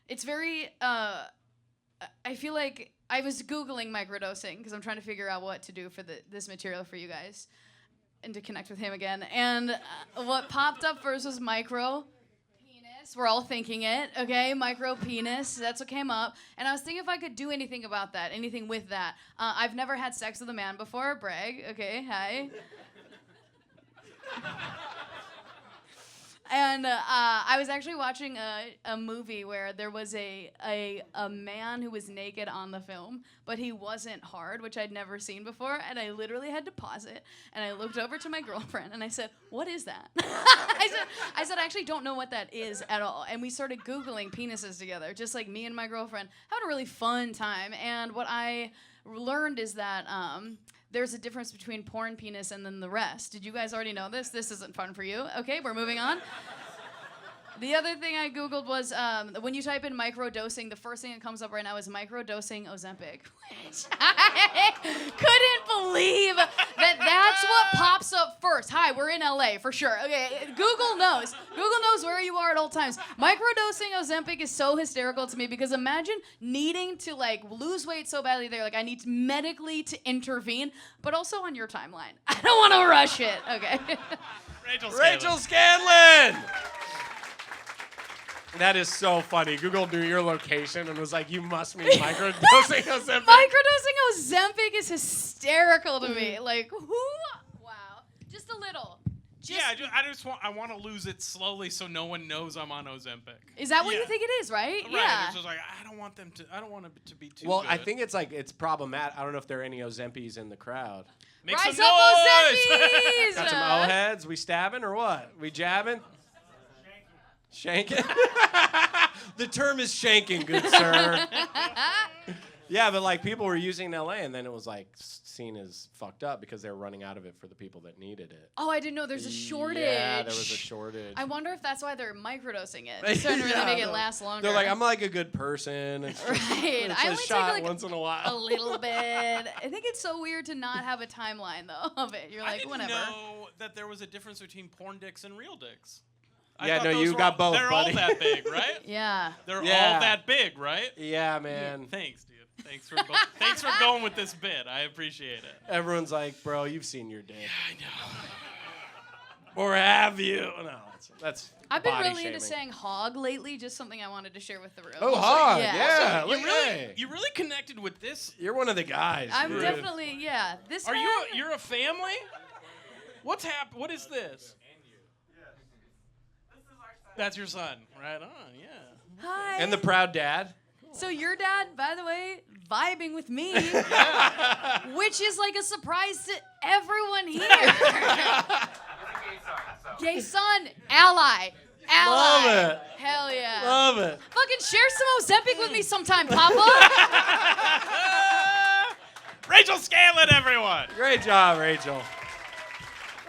it's very, I feel like I was Googling microdosing because I'm trying to figure out what to do for this material for you guys and to connect with him again. And what popped up first was micro penis. penis. We're all thinking it, okay? Micro penis. That's what came up. And I was thinking if I could do anything about that, anything with that. I've never had sex with a man before. Brag. Okay, hi. And I was actually watching a movie where there was a man who was naked on the film, but he wasn't hard, which I'd never seen before. And I literally had to pause it. And I looked over to my girlfriend and I said, "What is that?" I said, "I actually don't know what that is at all." And we started Googling penises together, just like me and my girlfriend. Having a really fun time. And what I learned is that there's a difference between porn penis and then the rest. Did you guys already know this? This isn't fun for you. Okay, we're moving on. The other thing I Googled was when you type in microdosing, the first thing that comes up right now is microdosing Ozempic, which I couldn't believe that's what pops up first. Hi, we're in LA for sure. Okay, Google knows. Google knows where you are at all times. Microdosing Ozempic is so hysterical to me because imagine needing to like lose weight so badly there, like I need medically to intervene, but also on your timeline. I don't want to rush it. Okay. Rachel Scanlon! That is so funny. Google knew your location and was like, you must mean microdosing Ozempic. Microdosing Ozempic is hysterical to me. Like, who? Wow. Just a little. I want to lose it slowly so no one knows I'm on Ozempic. Is that what you think it is, right? Right. Yeah. It's just like I don't want it to be too Well, good. I think it's problematic. I don't know if there are any Ozempis in the crowd. Make Rise some up, noise! Ozempis! Got some O-heads? We stabbing or what? We jabbing? Shanking? The term is shanking, good sir. Yeah, but like people were using it in LA and then it was like seen as fucked up because they were running out of it for the people that needed it. Oh, I didn't know there's a shortage. Yeah, there was a shortage. I wonder if that's why they're microdosing it. They're trying to really make it last longer. They're like, I'm like a good person. It's just, right. it's I a only shot take like once in a while. a little bit. I think it's so weird to not have a timeline though of it. You're like, I didn't whatever. know that there was a difference between porn dicks and real dicks. Yeah, thought no, those you were got both, They're buddy. all that big, right? Yeah. They're all Yeah. that big, right? Yeah, man. Thanks, dude. Thanks for going with this bit. I appreciate it. Everyone's like, bro, you've seen your dick. I know. Or have you? No, that's I've been body really into shaming. saying hog lately, just something I wanted to share with the room. Oh, hog, Yeah. yeah. You Look, really, hey. you really connected with this. You're one of the guys. I'm dude. definitely, yeah. This Are man, you're a family? What's happened? What is this? That's your son. Right on, yeah. Hi. And the proud dad. So your dad, by the way, vibing with me, which is like a surprise to everyone here. Gay son, ally. Love it. Hell yeah. Love it. Fucking share some Ozempic with me sometime, Papa. Rachel Scanlon, everyone. Great job, Rachel.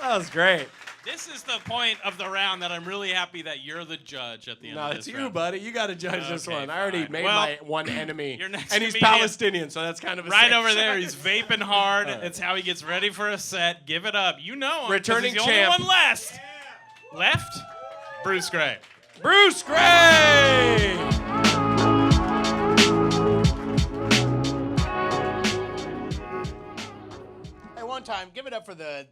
That was great. This is the point of the round that I'm really happy that you're the judge at the end No, of this it's you, round. buddy. You got to judge this Okay, one. I already fine. made Well, my one enemy. your next And he's comedian- Palestinian, so that's kind of a Right safe over there, shot. he's vaping hard. All right. It's how he gets ready for a set. Give it up. You know him. 'cause Returning he's champ. the only one left. Left? Bruce Gray. Bruce Gray! Hey, one time, give it up for the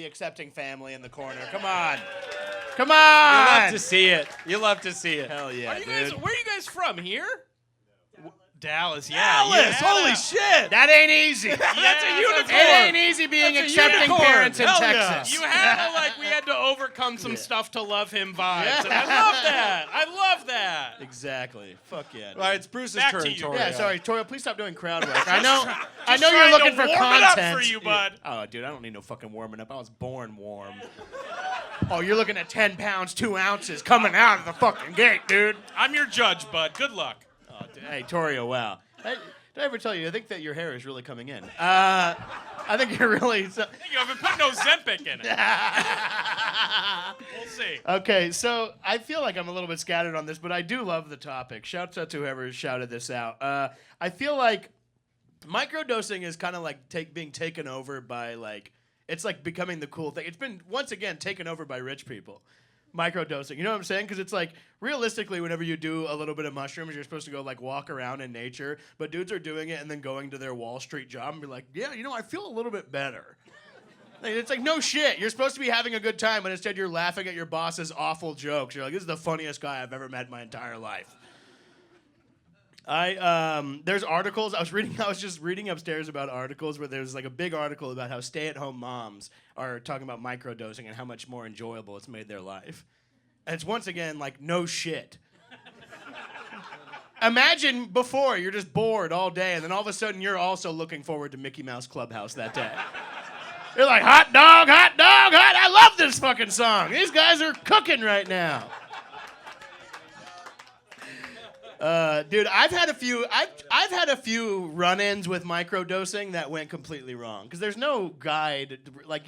accepting family in the corner. Come on. Come on. You love to see it. You love to see it. Hell yeah, Are you dude. guys? Where are you guys from? Here? Dallas. Yeah. Dallas! you had Holy a- shit! That ain't easy. That's a unicorn. It ain't easy being That's a accepting unicorn. parents in Hell yeah. Texas. You had we had to overcome some stuff to love him vibes. Yeah. And I love that. I love that. Exactly. Fuck yeah. Dude. All right, it's Bruce's Back turn, to you. Torio. Yeah, sorry, Torio, please stop doing crowd work. I know Just you're trying to looking for warm it up content. for you, bud. Oh, dude, I don't need no fucking warming up. I was born warm. Oh, you're looking at 10 pounds, 2 ounces coming out of the fucking gate, dude. I'm your judge, bud. Good luck. Oh, dude. Hey, Torio, wow. Did I ever tell you? I think that your hair is really coming in. I think you're really. You haven't put no Zempic in it. We'll see. Okay, so I feel like I'm a little bit scattered on this, but I do love the topic. Shouts out to whoever shouted this out. I feel like microdosing is kind of like being taken over by it's like becoming the cool thing. It's been once again taken over by rich people. Microdosing, you know what I'm saying? Because it's like realistically, whenever you do a little bit of mushrooms, you're supposed to go walk around in nature. But dudes are doing it and then going to their Wall Street job and be like, yeah, I feel a little bit better. It's like, no shit. You're supposed to be having a good time, but instead you're laughing at your boss's awful jokes. You're like, this is the funniest guy I've ever met in my entire life. There's articles. I was just reading upstairs about articles where there's like a big article about how stay-at-home moms are talking about microdosing and how much more enjoyable it's made their life. And it's once again like, no shit. Imagine before you're just bored all day, and then all of a sudden you're also looking forward to Mickey Mouse Clubhouse that day. You're like, hot dog, hot dog, hot. I love this fucking song. These guys are cooking right now. Dude, I've had a few run-ins with microdosing that went completely wrong because there's no guide. Like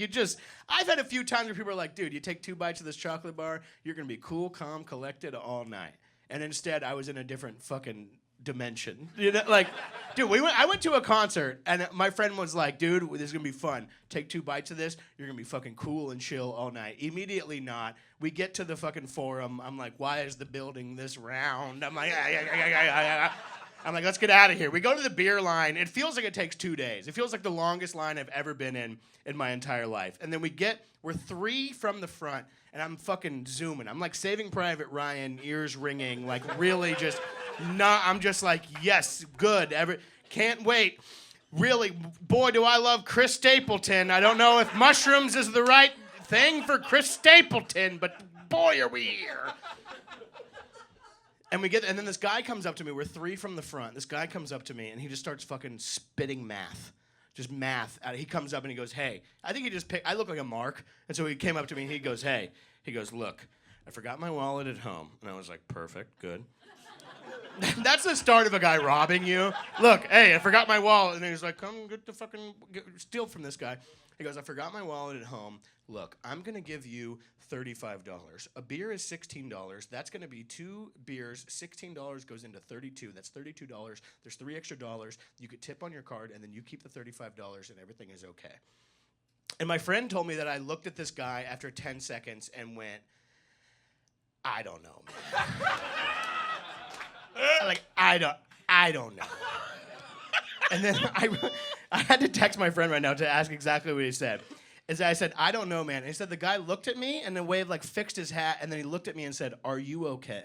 I've had a few times where people are like, dude, you take 2 bites of this chocolate bar, you're gonna be cool, calm, collected all night. And instead, I was in a different fucking dimension. You know, like, dude, I went to a concert, and my friend was like, dude, this is gonna be fun. Take 2 bites of this, you're gonna be fucking cool and chill all night. Immediately not. We get to the fucking forum. I'm like, why is the building this round? I'm like, I'm like, let's get out of here. We go to the beer line. It feels like it takes 2 days. It feels like the longest line I've ever been in my entire life. And then we're 3 from the front, and I'm fucking zooming. I'm like Saving Private Ryan, ears ringing, like really just not. I'm just like, yes, good. Can't wait. Really, boy, do I love Chris Stapleton. I don't know if mushrooms is the right thing for Chris Stapleton, but boy, are we here. And then this guy comes up to me. We're 3 from the front. This guy comes up to me, and he just starts fucking spitting math. Just math. He comes up and he goes, hey. I think he just picked, I look like a mark. And so he came up to me and he goes, hey. He goes, look, I forgot my wallet at home. And I was like, perfect, good. That's the start of a guy robbing you. Look, hey, I forgot my wallet. And he was like, come get the fucking, steal from this guy. He goes, I forgot my wallet at home. Look, I'm going to give you $35. A beer is $16. That's going to be 2 beers. $16 goes into $32. That's $32. There's $3 extra. You could tip on your card, and then you keep the $35, and everything is okay. And my friend told me that I looked at this guy after 10 seconds and went, I don't know, man. Like, I don't know. And then I had to text my friend right now to ask exactly what he said. I said, I don't know, man. And he said the guy looked at me and in a way of like fixed his hat, and then he looked at me and said, are you okay?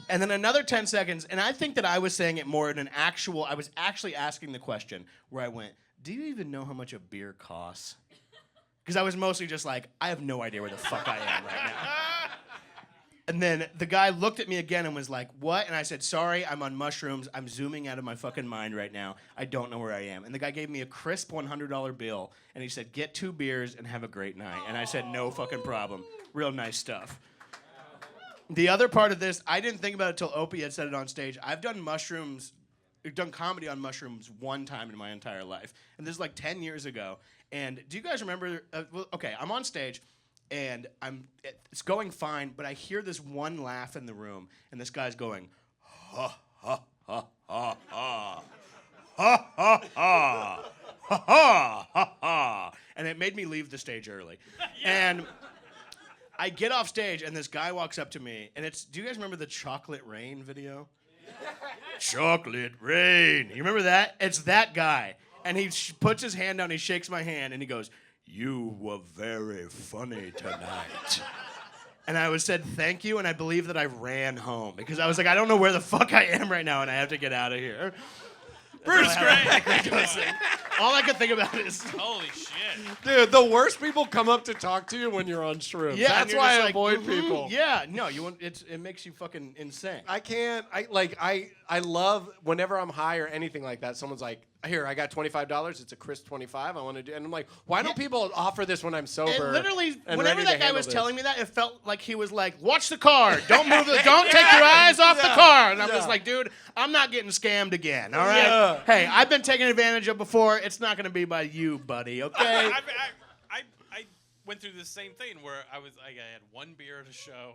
And then another 10 seconds, and I think that I was saying it more in I was actually asking the question where I went, do you even know how much a beer costs? Because I was mostly just like, I have no idea where the fuck I am right now. And then the guy looked at me again and was like, what? And I said, sorry, I'm on mushrooms. I'm zooming out of my fucking mind right now. I don't know where I am. And the guy gave me a crisp $100 bill, and he said, get 2 beers and have a great night. And I said, no fucking problem. Real nice stuff. The other part of this, I didn't think about it until Opey had said it on stage. I've done comedy on mushrooms 1 time in my entire life. And this is like 10 years ago. And do you guys remember, okay, I'm on stage. And it's going fine, but I hear this one laugh in the room, and this guy's going, ha, ha, ha, ha, ha, ha, ha, ha, ha, ha, ha, ha. And it made me leave the stage early. Yeah. And I get off stage, and this guy walks up to me, and do you guys remember the Chocolate Rain video? Yeah. Chocolate Rain. You remember that? It's that guy. And he puts his hand down, he shakes my hand, and he goes, you were very funny tonight. And I said, thank you, and I believe that I ran home. Because I was like, I don't know where the fuck I am right now, and I have to get out of here. Bruce Gray. All I could think about is... Holy shit. Dude, the worst people come up to talk to you when you're on shrooms. Yeah, that's why I avoid people. Yeah, no, it makes you fucking insane. I can't, I love, whenever I'm high or anything like that, someone's like, here, I got $25. It's a crisp 25. I want to do, and I'm like, why don't people offer this when I'm sober? It literally, and whenever ready that to guy was handle telling me that, it felt like he was like, watch the card. Don't move don't take your eyes off the card. And I'm just like, dude, I'm not getting scammed again, all right? Yeah. Hey, I've been taken advantage of before. It's not going to be by you, buddy, okay? I went through the same thing where I had 1 beer at a show,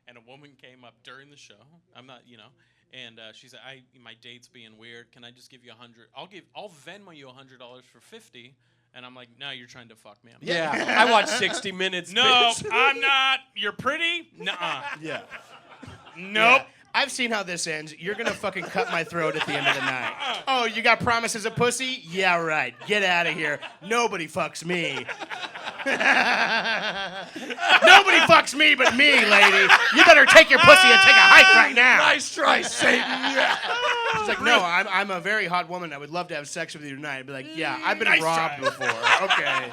and a woman came up during the show. I'm not, and she said, my date's being weird. Can I just give you $100? I'll Venmo you $100 for $50. And I'm like, no, you're trying to fuck me. Yeah, I watched 60 Minutes. No, bitch. I'm not. You're pretty? Nuh-uh. Yeah. Nope. I've seen how this ends. You're gonna fucking cut my throat at the end of the night. Oh, you got promises of pussy? Yeah, right. Get out of here. Nobody fucks me. Nobody fucks me but me, lady. You better take your pussy and take a hike right now. Nice try, Satan. Yeah. She's like, no, I'm a very hot woman. I would love to have sex with you tonight. I'd be like, yeah, I've been robbed before. Okay.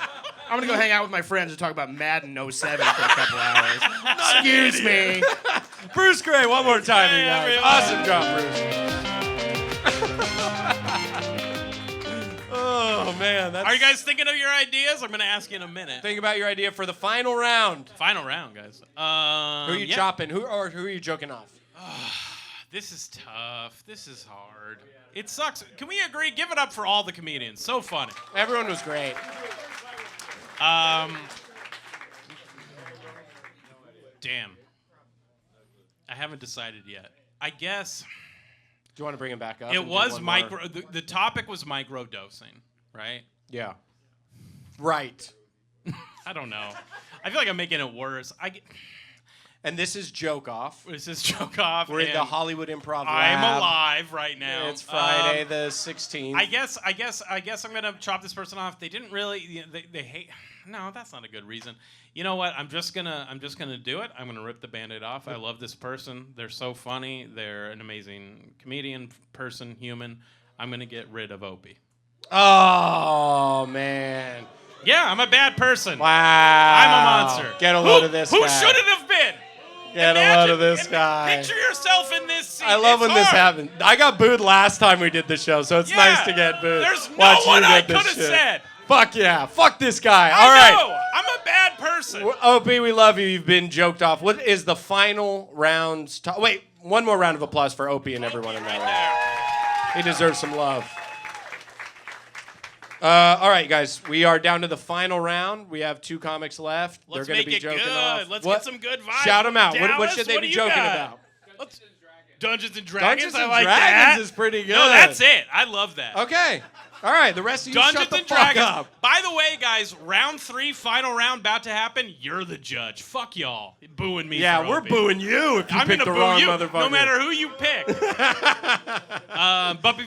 I'm gonna go hang out with my friends and talk about Madden 07 for a couple hours. Excuse me. Bruce Gray, one more time, you guys. everyone. Awesome job, Bruce. Oh, man. Are you guys thinking of your ideas? I'm going to ask you in a minute. Think about your idea for the final round. Final round, guys. Who are you chopping? Who are you joking off? This is tough. This is hard. It sucks. Can we agree? Give it up for all the comedians. So funny. Everyone was great. Damn. I haven't decided yet. I guess Do you want to bring him back up? it and do was one micro. more? The topic was microdosing, right? Yeah. Right. I don't know. I feel like I'm making it worse. And this is Joke Off. This is joke off. We're in the and Hollywood Improv I'm Lab. alive right now. It's Friday the 16th. I guess I'm gonna chop this person off. They didn't really. They hate. No, that's not a good reason. You know what? I'm just gonna do it. I'm gonna rip the Band-Aid off. I love this person. They're so funny. They're an amazing comedian, person, human. I'm gonna get rid of Opey. Oh, man. Yeah, I'm a bad person. Wow. I'm a monster. Get a load of this Who guy. should it have been? Get a load of this guy. Picture yourself in this scene. I love It's when this hard. happened. I got booed last time we did the show, so it's nice to get booed. There's no Watch you one I get this could have shit. said. Fuck yeah. Fuck this guy. All I right. know. I'm a bad person. Opie, we love you. You've been joked off. What is the final round? Wait, one more round of applause for Opie and everyone in that round. He deserves some love. All right, guys. We are down to the final round. We have 2 comics left. Let's They're going make to be it joking good. off. Let's What? get some good vibes. Shout them out. What Dallas, should they what be do you joking got? about? Dungeons and Dragons. Dungeons I and like Dragons that. is pretty good. No, that's it. I love that. Okay. All right. The rest of you Dungeons shut the and fuck Dragons. up. By the way, guys, round 3, final round, about to happen. You're the judge. Fuck y'all. Booing me. Yeah, for we're Opie. booing you if you I'm pick gonna the boo wrong you, motherfucker. no matter who you pick.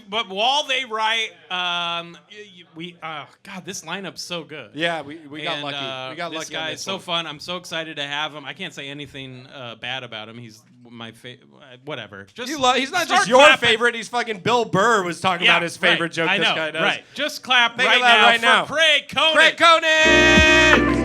But while they write, God, this lineup's so good. Yeah, we got And, lucky. We got this lucky. guy on is this so one. fun. I'm so excited to have him. I can't say anything bad about him. He's my whatever. Just He's not start just your clapping. favorite. He's fucking Bill Burr was talking about his favorite right. joke I this know, guy does. Right. Just clap Make it right loud now right for now. Craig Conan. Craig Conan!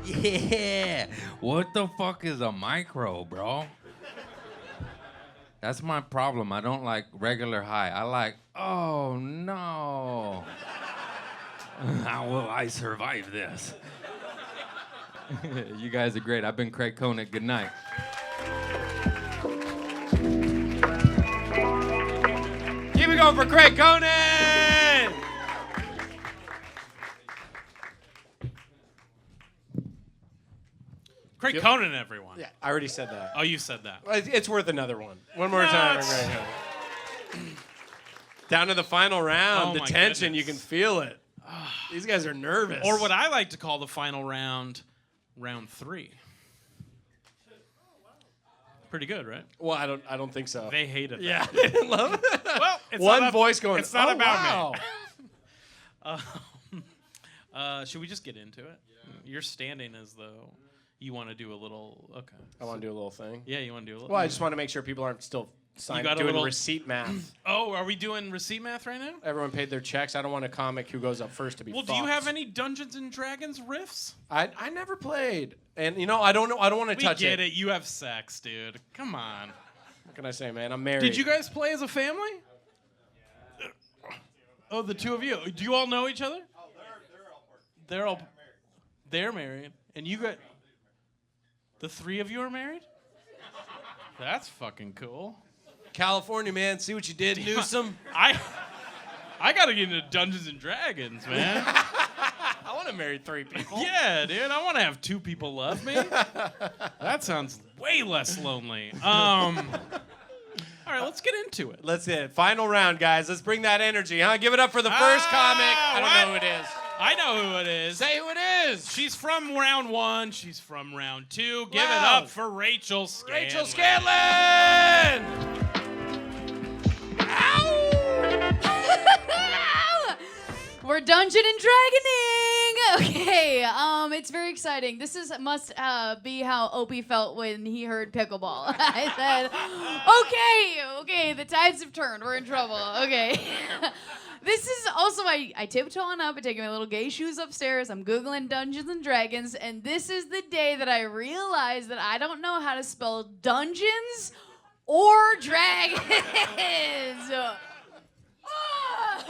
Yeah. What the fuck is a micro, bro? That's my problem. I don't like regular high. I like, oh no. How will I survive this? You guys are great. I've been Craig Conan. Good night. Keep it going for Craig Conan! Craig Conan, everyone. Yeah, I already said that. Oh, you said that. It's worth another one. One more time. for Craig Conan. Down to the final round. Oh, the my tension, goodness. you can feel it. These guys are nervous. Or what I like to call the final round, round 3. Pretty good, right? Well, I don't think so. They hated that. Yeah, they didn't love it. Well, it's One not voice going, It's not "Oh, about wow." me. Should we just get into it? You're standing as though you want to do a little. Okay. I want to do a little thing. Yeah, you want to do a little. Well, I just want to make sure people aren't still got a doing little- receipt math. Oh, are we doing receipt math right now? Everyone paid their checks. I don't want a comic who goes up first to be Well, fucked. do you have any Dungeons and Dragons riffs? I never played, and I don't know. I don't want to We touch get it. You have sex, dude. Come on. What can I say, man? I'm married. Did you guys play as a family? Oh, the two of you. Do you all know each other? Oh, they're all they're married, and you got the 3 of you are married. That's fucking cool. California, man? See what you did, Newsom? I gotta get into Dungeons and Dragons, man. I want to marry 3 people. Yeah, dude. I want to have 2 people love me. That sounds way less lonely. All right, let's get into it. Let's hit it. Final round, guys. Let's bring that energy, huh? Give it up for the first comic. I don't know who it is. I know who it is. Say who it is. She's from round 1. She's from round 2. Give it Loud. up for Rachel Scanlon. Rachel Scanlon. We're Dungeon and Dragoning. Okay, it's very exciting. This must be how Opey felt when he heard pickleball. I said, okay, the tides have turned. We're in trouble. Okay. This is also I tiptoe on up and taking my little gay shoes upstairs. I'm Googling Dungeons and Dragons, and this is the day that I realized that I don't know how to spell dungeons or dragons.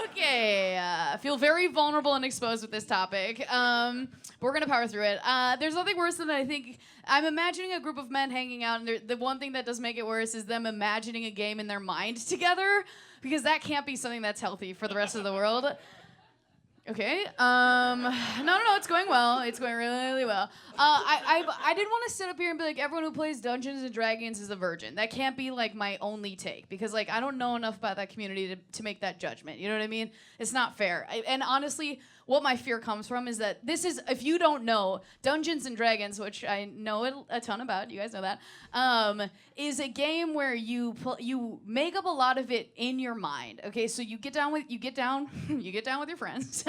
Okay, I feel very vulnerable and exposed with this topic. But we're gonna power through it. There's nothing worse than I think. I'm imagining a group of men hanging out, and the one thing that does make it worse is them imagining a game in their mind together, because that can't be something that's healthy for the rest of the world. Okay. No, it's going well. It's going really, really well. I didn't want to sit up here and be like, everyone who plays Dungeons and Dragons is a virgin. That can't be like my only take, because like I don't know enough about that community to make that judgment. You know what I mean? It's not fair. And honestly, what my fear comes from is that this is, if you don't know, Dungeons and Dragons, which I know a ton about, you guys know that, is a game where you make up a lot of it in your mind. Okay, so you get down with your friends.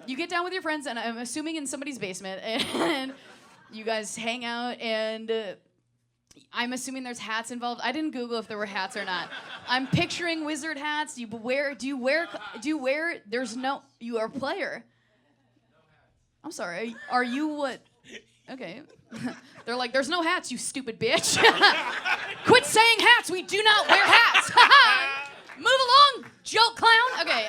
You get down with your friends, and I'm assuming in somebody's basement, and you guys hang out, and I'm assuming there's hats involved. I didn't Google if there were hats or not. I'm picturing wizard hats. You are a player. I'm sorry. Are you what? Okay. They're like, there's no hats, you stupid bitch. Quit saying hats. We do not wear hats. Move along, joke clown. Okay.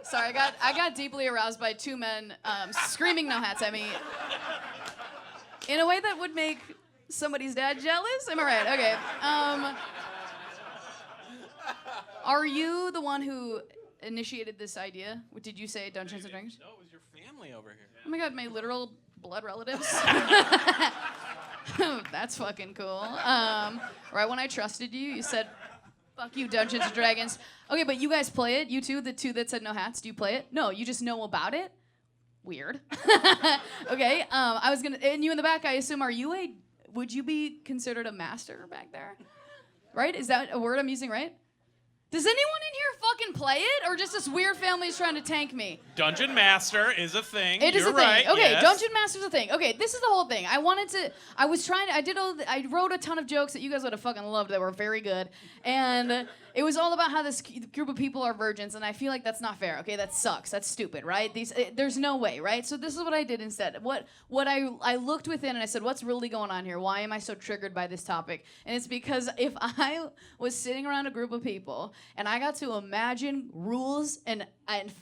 Sorry, I got deeply aroused by two men screaming no hats at me in a way that would make somebody's dad jealous. Am I right? Okay. Are you the one who initiated this idea? Did you say Dungeons and Dragons? No, it was your family over here. Oh my God, my literal blood relatives. That's fucking cool. Right when I trusted you, you said, fuck you, Dungeons and Dragons. Okay, but you guys play it? You two, the two that said no hats, do you play it? No, you just know about it? Weird. Okay, and you in the back, I assume, would you be considered a master back there? Right? Is that a word I'm using right? Does anyone in here fucking play it, or just this weird family's trying to tank me? Dungeon Master is a thing. It is You're a thing. right, Okay, yes. Dungeon Master's a thing. Okay, this is the whole thing. I wrote a ton of jokes that you guys would have fucking loved that were very good. And it was all about how this group of people are virgins, and I feel like that's not fair. Okay, that sucks. That's stupid, right? There's no way, right? So this is what I did instead. What I looked within and I said, what's really going on here? Why am I so triggered by this topic? And it's because if I was sitting around a group of people and I got to imagine rules and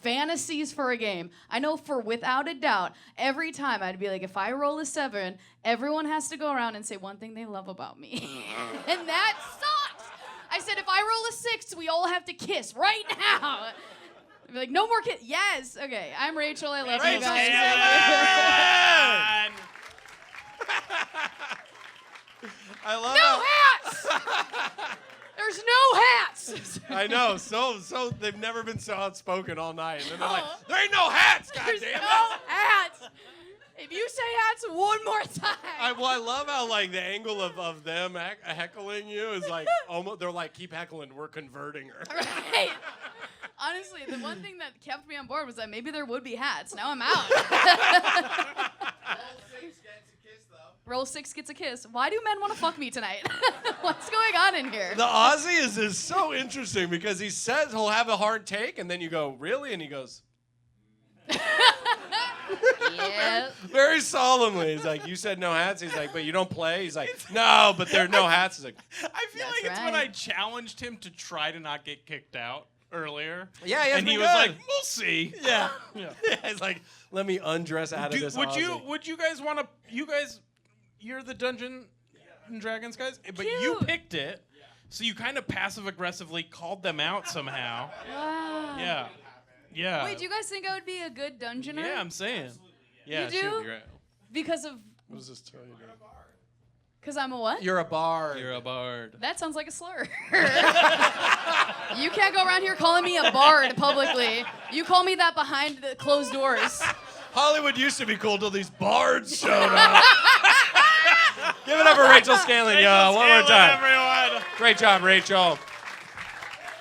fantasies for a game, I know for without a doubt, every time I'd be like, if I roll a 7, everyone has to go around and say one thing they love about me. And that sucks. I said, if I roll a 6, we all have to kiss right now. I'd be like, no more kiss. Yes. Okay. I'm Rachel. I love you guys. I love No hats! There's no hats! I know. So they've never been so outspoken all night. And then they're like, there ain't no hats, There's goddammit. no hats! If you say hats one more time. I love how like the angle of them heckling you is like almost they're like keep heckling, we're converting her. Right. Honestly, the one thing that kept me on board was that maybe there would be hats. Now I'm out. Roll 6 gets a kiss. Why do men want to fuck me tonight? What's going on in here? The Aussie is so interesting because he says he'll have a hard take and then you go, really? And he goes, Yeah. very solemnly. He's like, you said no hats. He's like, but you don't play? He's like, no, but there are no hats. He's like, I feel That's like it's right. when I challenged him to try to not get kicked out earlier. yeah, he has And been he was good. like, we'll see. yeah. He's like, let me undress out of this Aussie. Would you guys want to, you're the Dungeon and Dragons guys, but Cute. you picked it, so you kind of passive-aggressively called them out somehow. Wow. Yeah. Yeah. Wait, do you guys think I would be a good dungeoner? Yeah, I'm saying. Yeah, You do? shoot, you're right. Because of... What does this tell you? Because I'm a what? You're a bard. You're a bard. That sounds like a slur. You can't go around here calling me a bard publicly. You call me that behind the closed doors. Hollywood used to be cool till these bards showed up. Give it up for Rachel Scanlon, y'all. One more time. Everyone. Great job, Rachel.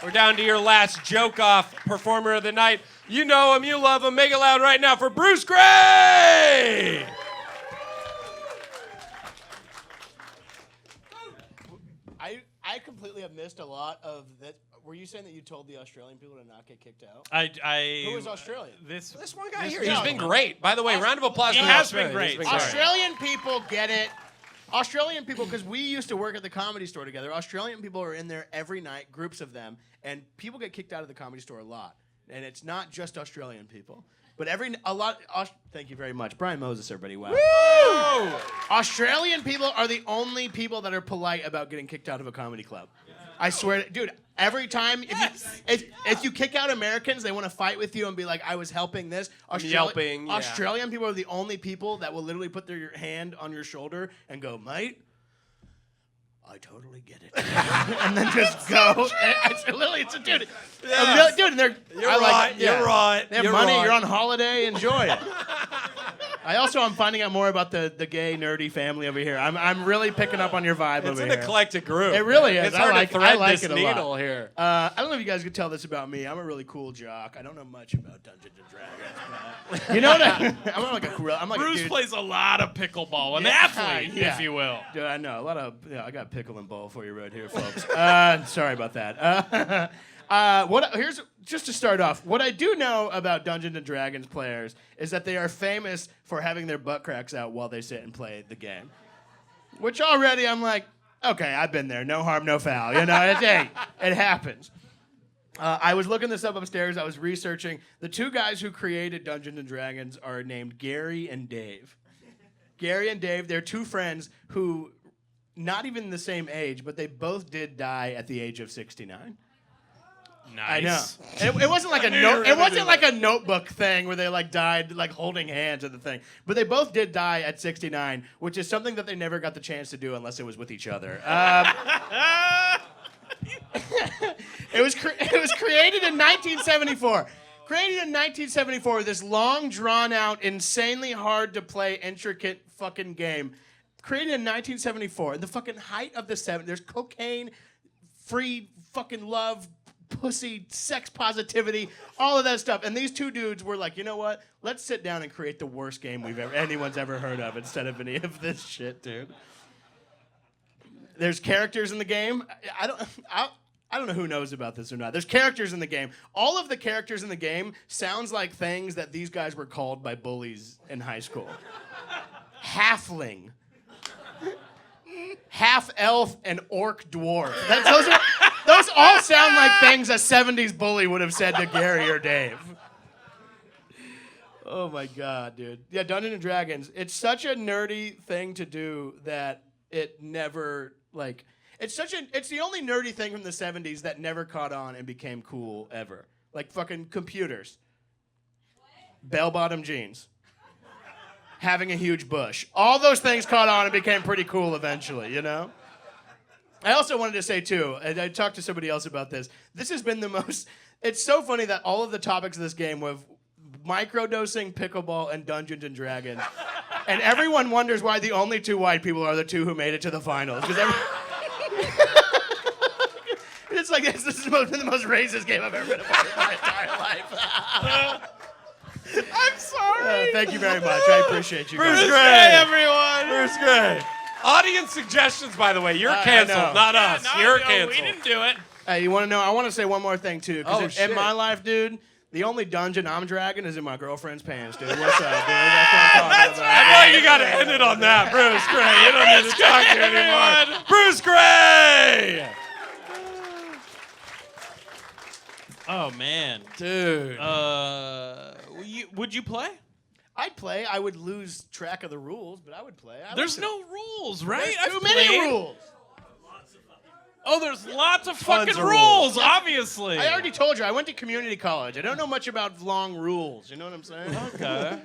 We're down to your last joke-off performer of the night. You know him, you love him. Make it loud right now for Bruce Gray! I completely have missed a lot of that. Were you saying that you told the Australian people to not get kicked out? Who Who was Australian? This One guy this here, guy. he's been great. By the way, round of applause He for has Australia. been great. He's Australian people get it. Australian people, because we used to work at the Comedy Store together. Australian people are in there every night, groups of them, and people get kicked out of the Comedy Store a lot. And it's not just Australian people, but thank you very much, Brian Moses, everybody. Wow. Woo! Australian people are the only people that are polite about getting kicked out of a comedy club. I swear, dude. Every time, if you kick out Americans, they want to fight with you and be like, "I was helping this." Yelping, yeah. Australian people are the only people that will literally put their hand on your shoulder and go, "Mate, I totally get it," and then just go. It's a dude. Yes. Dude, and they're You're right. You're right. They have You're money. right. You're on holiday. Enjoy it. I'm finding out more about the gay nerdy family over here. I'm really picking up on your vibe over It's here. an eclectic group. It really is. It's hard to thread like this it a needle lot. here. I don't know if you guys could tell this about me. I'm a really cool jock. I don't know much about Dungeons and Dragons. But you know what? I'm like a Bruce dude. plays a lot of pickleball, an Yeah, athlete, yeah. if you will. Dude, I know a lot of. I got pickle and ball for you right here, folks. Sorry about that. Here's just to start off. What I do know about Dungeons and Dragons players is that they are famous for having their butt cracks out while they sit and play the game. Which already I'm like, okay, I've been there. No harm, no foul. You know, it happens. I was looking this up upstairs. I was researching. The two guys who created Dungeons and Dragons are named Gary and Dave. Gary and Dave, they're two friends who, not even the same age, but they both did die at the age of 69. Nice. I know. It wasn't like a note. It wasn't like a Notebook thing where they like died like holding hands at the thing. But they both did die at 69, which is something that they never got the chance to do unless it was with each other. It was created in 1974. Created in 1974, this long, drawn-out, insanely hard-to-play, intricate fucking game. Created in 1974, in the fucking height of the 70s. There's cocaine, free fucking love, pussy, sex positivity, all of that stuff. And these two dudes were like, you know what? Let's sit down and create the worst game anyone's ever heard of instead of any of this shit, dude. There's characters in the game. I don't know who knows about this or not. There's characters in the game. All of the characters in the game sounds like things that these guys were called by bullies in high school. Halfling. Half-elf and orc dwarf. Those all sound like things a 70s bully would have said to Gary or Dave. Oh my god, dude. Yeah, Dungeons and Dragons. It's such a nerdy thing to do that it never, like... It's the only nerdy thing from the 70s that never caught on and became cool ever. Like fucking computers. Bell-bottom jeans. Having a huge bush. All those things caught on and became pretty cool eventually, you know? I also wanted to say, too, and I talked to somebody else about this, this has been the most... It's so funny that all of the topics of this game were microdosing, pickleball, and Dungeons and Dragons. And everyone wonders why the only two white people are the two who made it to the finals. Because it's like, this has been the most racist game I've ever been a part of in my entire life. I'm sorry. Thank you very much. I appreciate you Bruce guys. Gray, Hey, everyone. Bruce Gray. Audience suggestions, by the way. You're canceled, not us. You're canceled. We didn't do it. Hey, you want to know? I want to say one more thing, too. Oh, Because shit. in my life, dude, the only dungeon I'm dragging is in my girlfriend's pants, dude. What's up, dude? That's what I'm talking about. I feel like you got to end it on that, Bruce Gray. You don't need to talk to anymore. Bruce Gray! Oh man, Dude. would you play? I'd play. I would lose track of the rules, but I would play. There's no rules, right? There's I've too many played. rules. Oh, there's lots of Tons fucking of rules, rules. obviously. I already told you, I went to community college. I don't know much about long rules. You know what I'm saying? Okay.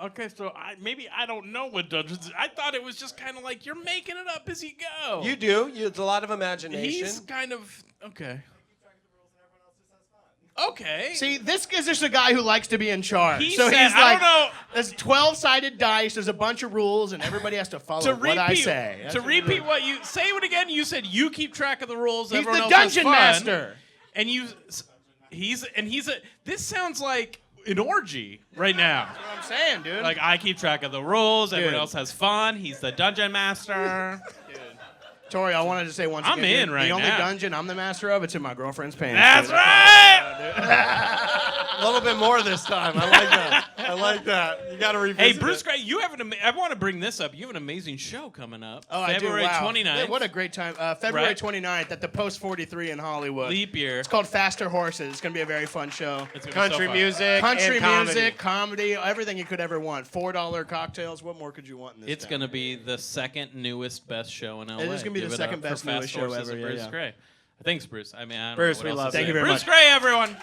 Okay, so maybe I don't know what Dungeons. I thought it was just kind of like you're making it up as you go. You do. It's a lot of imagination. He's kind of okay. Okay. See, this is just a guy who likes to be in charge. He so said, he's I like, don't know. there's 12-sided dice, there's a bunch of rules, and everybody has to follow what I say. That's To what repeat what you say it again, you said you keep track of the rules. He's everyone the else has dungeon fun, master. And this sounds like an orgy right now. That's what I'm saying, dude. Like I keep track of the rules, everyone Dude. else has fun. He's the dungeon master. Tori, I wanted to say once I'm again, in dude, right the only now. dungeon I'm the master of, it's in my girlfriend's pants. That's dude. right. A little bit more this time. I like that. I like that. You got to revisit Hey, Bruce it. Gray, you have I want to bring this up. You have an amazing show coming up. Oh, February I do. Wow. 29th. Yeah, what a great time. February Right. 29th at the Post 43 in Hollywood. Leap year. It's called Faster Horses. It's going to be a very fun show. It's gonna be Country so fun. music, Country and music, comedy, everything you could ever want. $4 cocktails. What more could you want in this It's town? going to be the second newest best show in LA. It is gonna be the Give it second up for best Fast newest show Horses ever, and Bruce yeah. Gray. Thanks, Bruce. I mean, I don't Bruce, know we what love else to you. say. Thank you very Bruce much. Gray, everyone.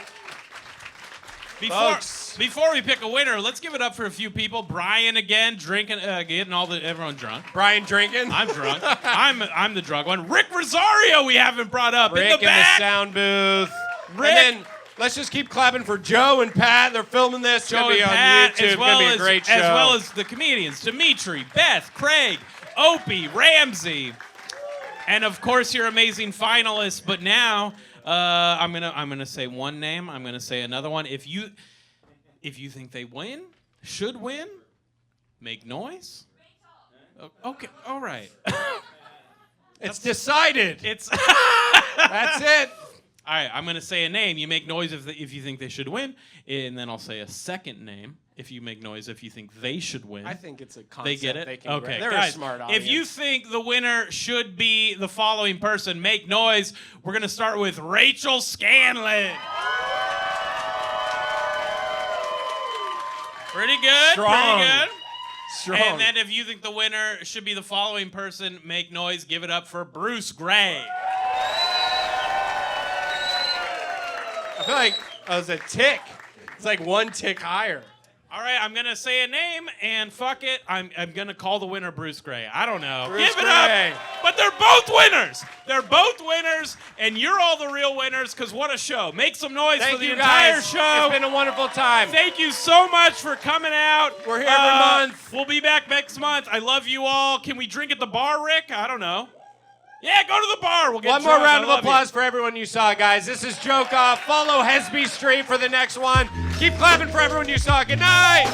Folks. Before we pick a winner, let's give it up for a few people. Brian again, drinking, getting everyone drunk. Brian drinking. I'm drunk. I'm the drunk one. Rick Rosario, we haven't brought up Rick in the back. sound booth. Rick. And then let's just keep clapping for Joe and Pat. They're filming this. It's Joe going to be and on Pat, YouTube. as well It's going to be a great show. as well as the comedians: Dimitri, Beth, Craig, Opey, Ramsey, and of course your amazing finalists. But now I'm gonna say one name. I'm gonna say another one. If you think they should win, make noise. Okay, all right. It's decided. It's That's it. all right. I'm gonna say a name. You make noise if you think they should win, and then I'll say a second name if you make noise if you think they should win. I think it's a concept They get it? they can Okay, grab. They're guys, a smart audience. if you think the winner should be the following person, make noise. We're going to start with Rachel Scanlon. Pretty good. Strong. Pretty good. Strong. And then if you think the winner should be the following person, make noise. Give it up for Bruce Gray. I feel like I was a tick. It's like one tick higher. All right, I'm going to say a name, and fuck it, I'm going to call the winner Bruce Gray. I don't know. Bruce Give it Gray. up. But they're both winners. They're both winners, and you're all the real winners, because what a show. Make some noise Thank for the you entire guys. show. It's been a wonderful time. Thank you so much for coming out. We're here every month. We'll be back next month. I love you all. Can we drink at the bar, Rick? I don't know. Yeah, go to the bar. We'll get One more drunk. round I of love applause for everyone you saw, guys. This is Joke Off. Follow Hesby Street for the next one. Keep clapping for everyone you saw. Good night.